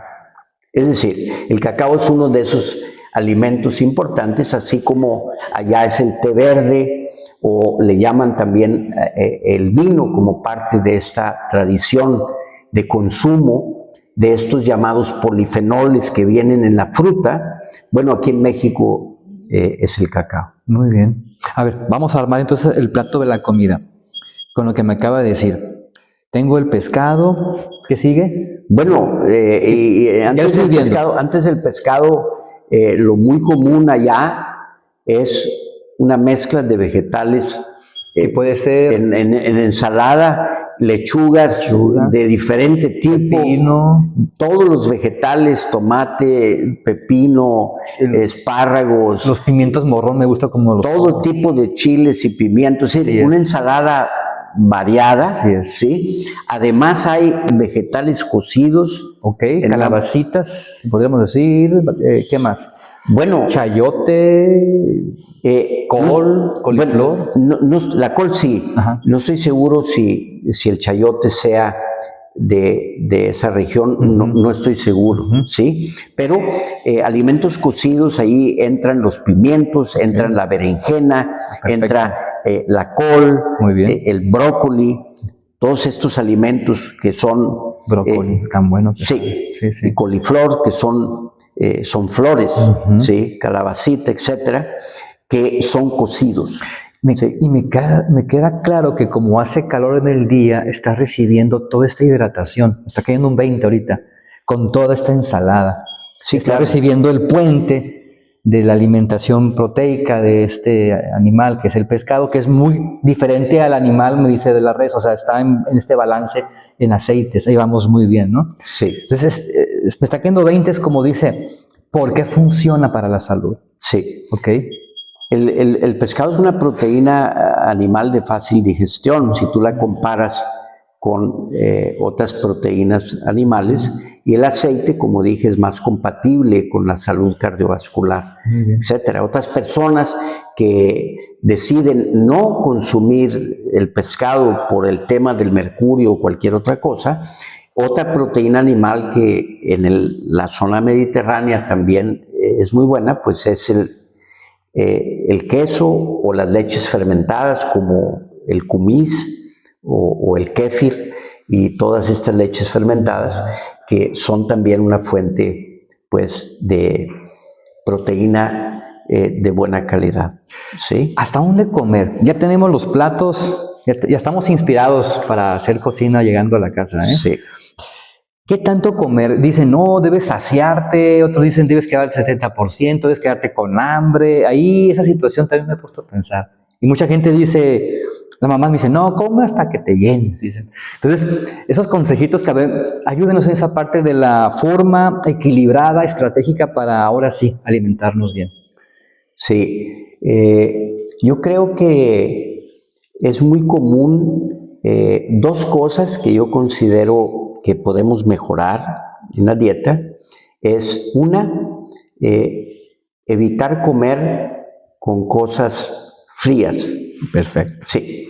Speaker 2: Es decir, el cacao es uno de esos alimentos importantes, así como allá es el té verde, o le llaman también el vino como parte de esta tradición de consumo de estos llamados polifenoles que vienen en la fruta. Bueno, aquí en México es el cacao.
Speaker 1: Muy bien. A ver, vamos a armar entonces el plato de la comida, con lo que me acaba de decir. Tengo el pescado, ¿qué sigue?
Speaker 2: Bueno, antes del pescado, lo muy común allá es una mezcla de vegetales.
Speaker 1: Que puede ser
Speaker 2: en ensalada, lechugas de diferente tipo,
Speaker 1: pepino,
Speaker 2: todos los vegetales, tomate, pepino, espárragos.
Speaker 1: Los pimientos morrón me gusta como los
Speaker 2: todo tipo de chiles y pimientos. Sí, una ensalada variada, ¿sí? Además hay vegetales cocidos.
Speaker 1: Ok, calabacitas, podríamos decir. ¿Qué más?
Speaker 2: Bueno,
Speaker 1: chayote, col, coliflor.
Speaker 2: Bueno, la col sí. Ajá. No estoy seguro si el chayote sea de esa región, no estoy seguro, ¿sí? Pero alimentos cocidos, ahí entran los pimientos, entran la berenjena, entra la col, el brócoli, todos estos alimentos que son...
Speaker 1: Brócoli, tan buenos.
Speaker 2: Sí, y coliflor, que son flores, ¿sí? Calabacita, etcétera, que son cocidos.
Speaker 1: Y me queda claro que como hace calor en el día, está recibiendo toda esta hidratación. Está cayendo un 20 ahorita, con toda esta ensalada.
Speaker 2: Sí,
Speaker 1: está recibiendo el puente de la alimentación proteica de este animal, que es el pescado, que es muy diferente al animal, me dice, de la res, o sea, está en este balance en aceites, ahí vamos muy bien, ¿no?
Speaker 2: Sí,
Speaker 1: Entonces, me está quedando 20, es como dice, ¿por qué funciona para la salud?
Speaker 2: sí.
Speaker 1: ¿Ok?
Speaker 2: El pescado es una proteína animal de fácil digestión, si tú la comparas con otras proteínas animales, y el aceite, como dije, es más compatible con la salud cardiovascular, etcétera. Otras personas que deciden no consumir el pescado por el tema del mercurio o cualquier otra cosa, otra proteína animal que en la zona mediterránea también es muy buena, pues es el queso o las leches fermentadas como el kumis o el kéfir y todas estas leches fermentadas que son también una fuente pues de proteína de buena calidad. ¿Sí?
Speaker 1: ¿Hasta dónde comer? Ya tenemos los platos, ya estamos inspirados para hacer cocina llegando a la casa, ¿eh?
Speaker 2: Sí.
Speaker 1: ¿Qué tanto comer? Dicen, no, debes saciarte, otros dicen, debes quedarte 70%, debes quedarte con hambre. Ahí esa situación también me he puesto a pensar. Y mucha gente dice, la mamá me dice, no, come hasta que te llenes, dicen. Entonces, esos consejitos que ayúdenos en esa parte de la forma equilibrada, estratégica para ahora sí alimentarnos bien.
Speaker 2: Sí, yo creo que es muy común dos cosas que yo considero que podemos mejorar en la dieta. Es una, evitar comer con cosas frías.
Speaker 1: Perfecto.
Speaker 2: Sí,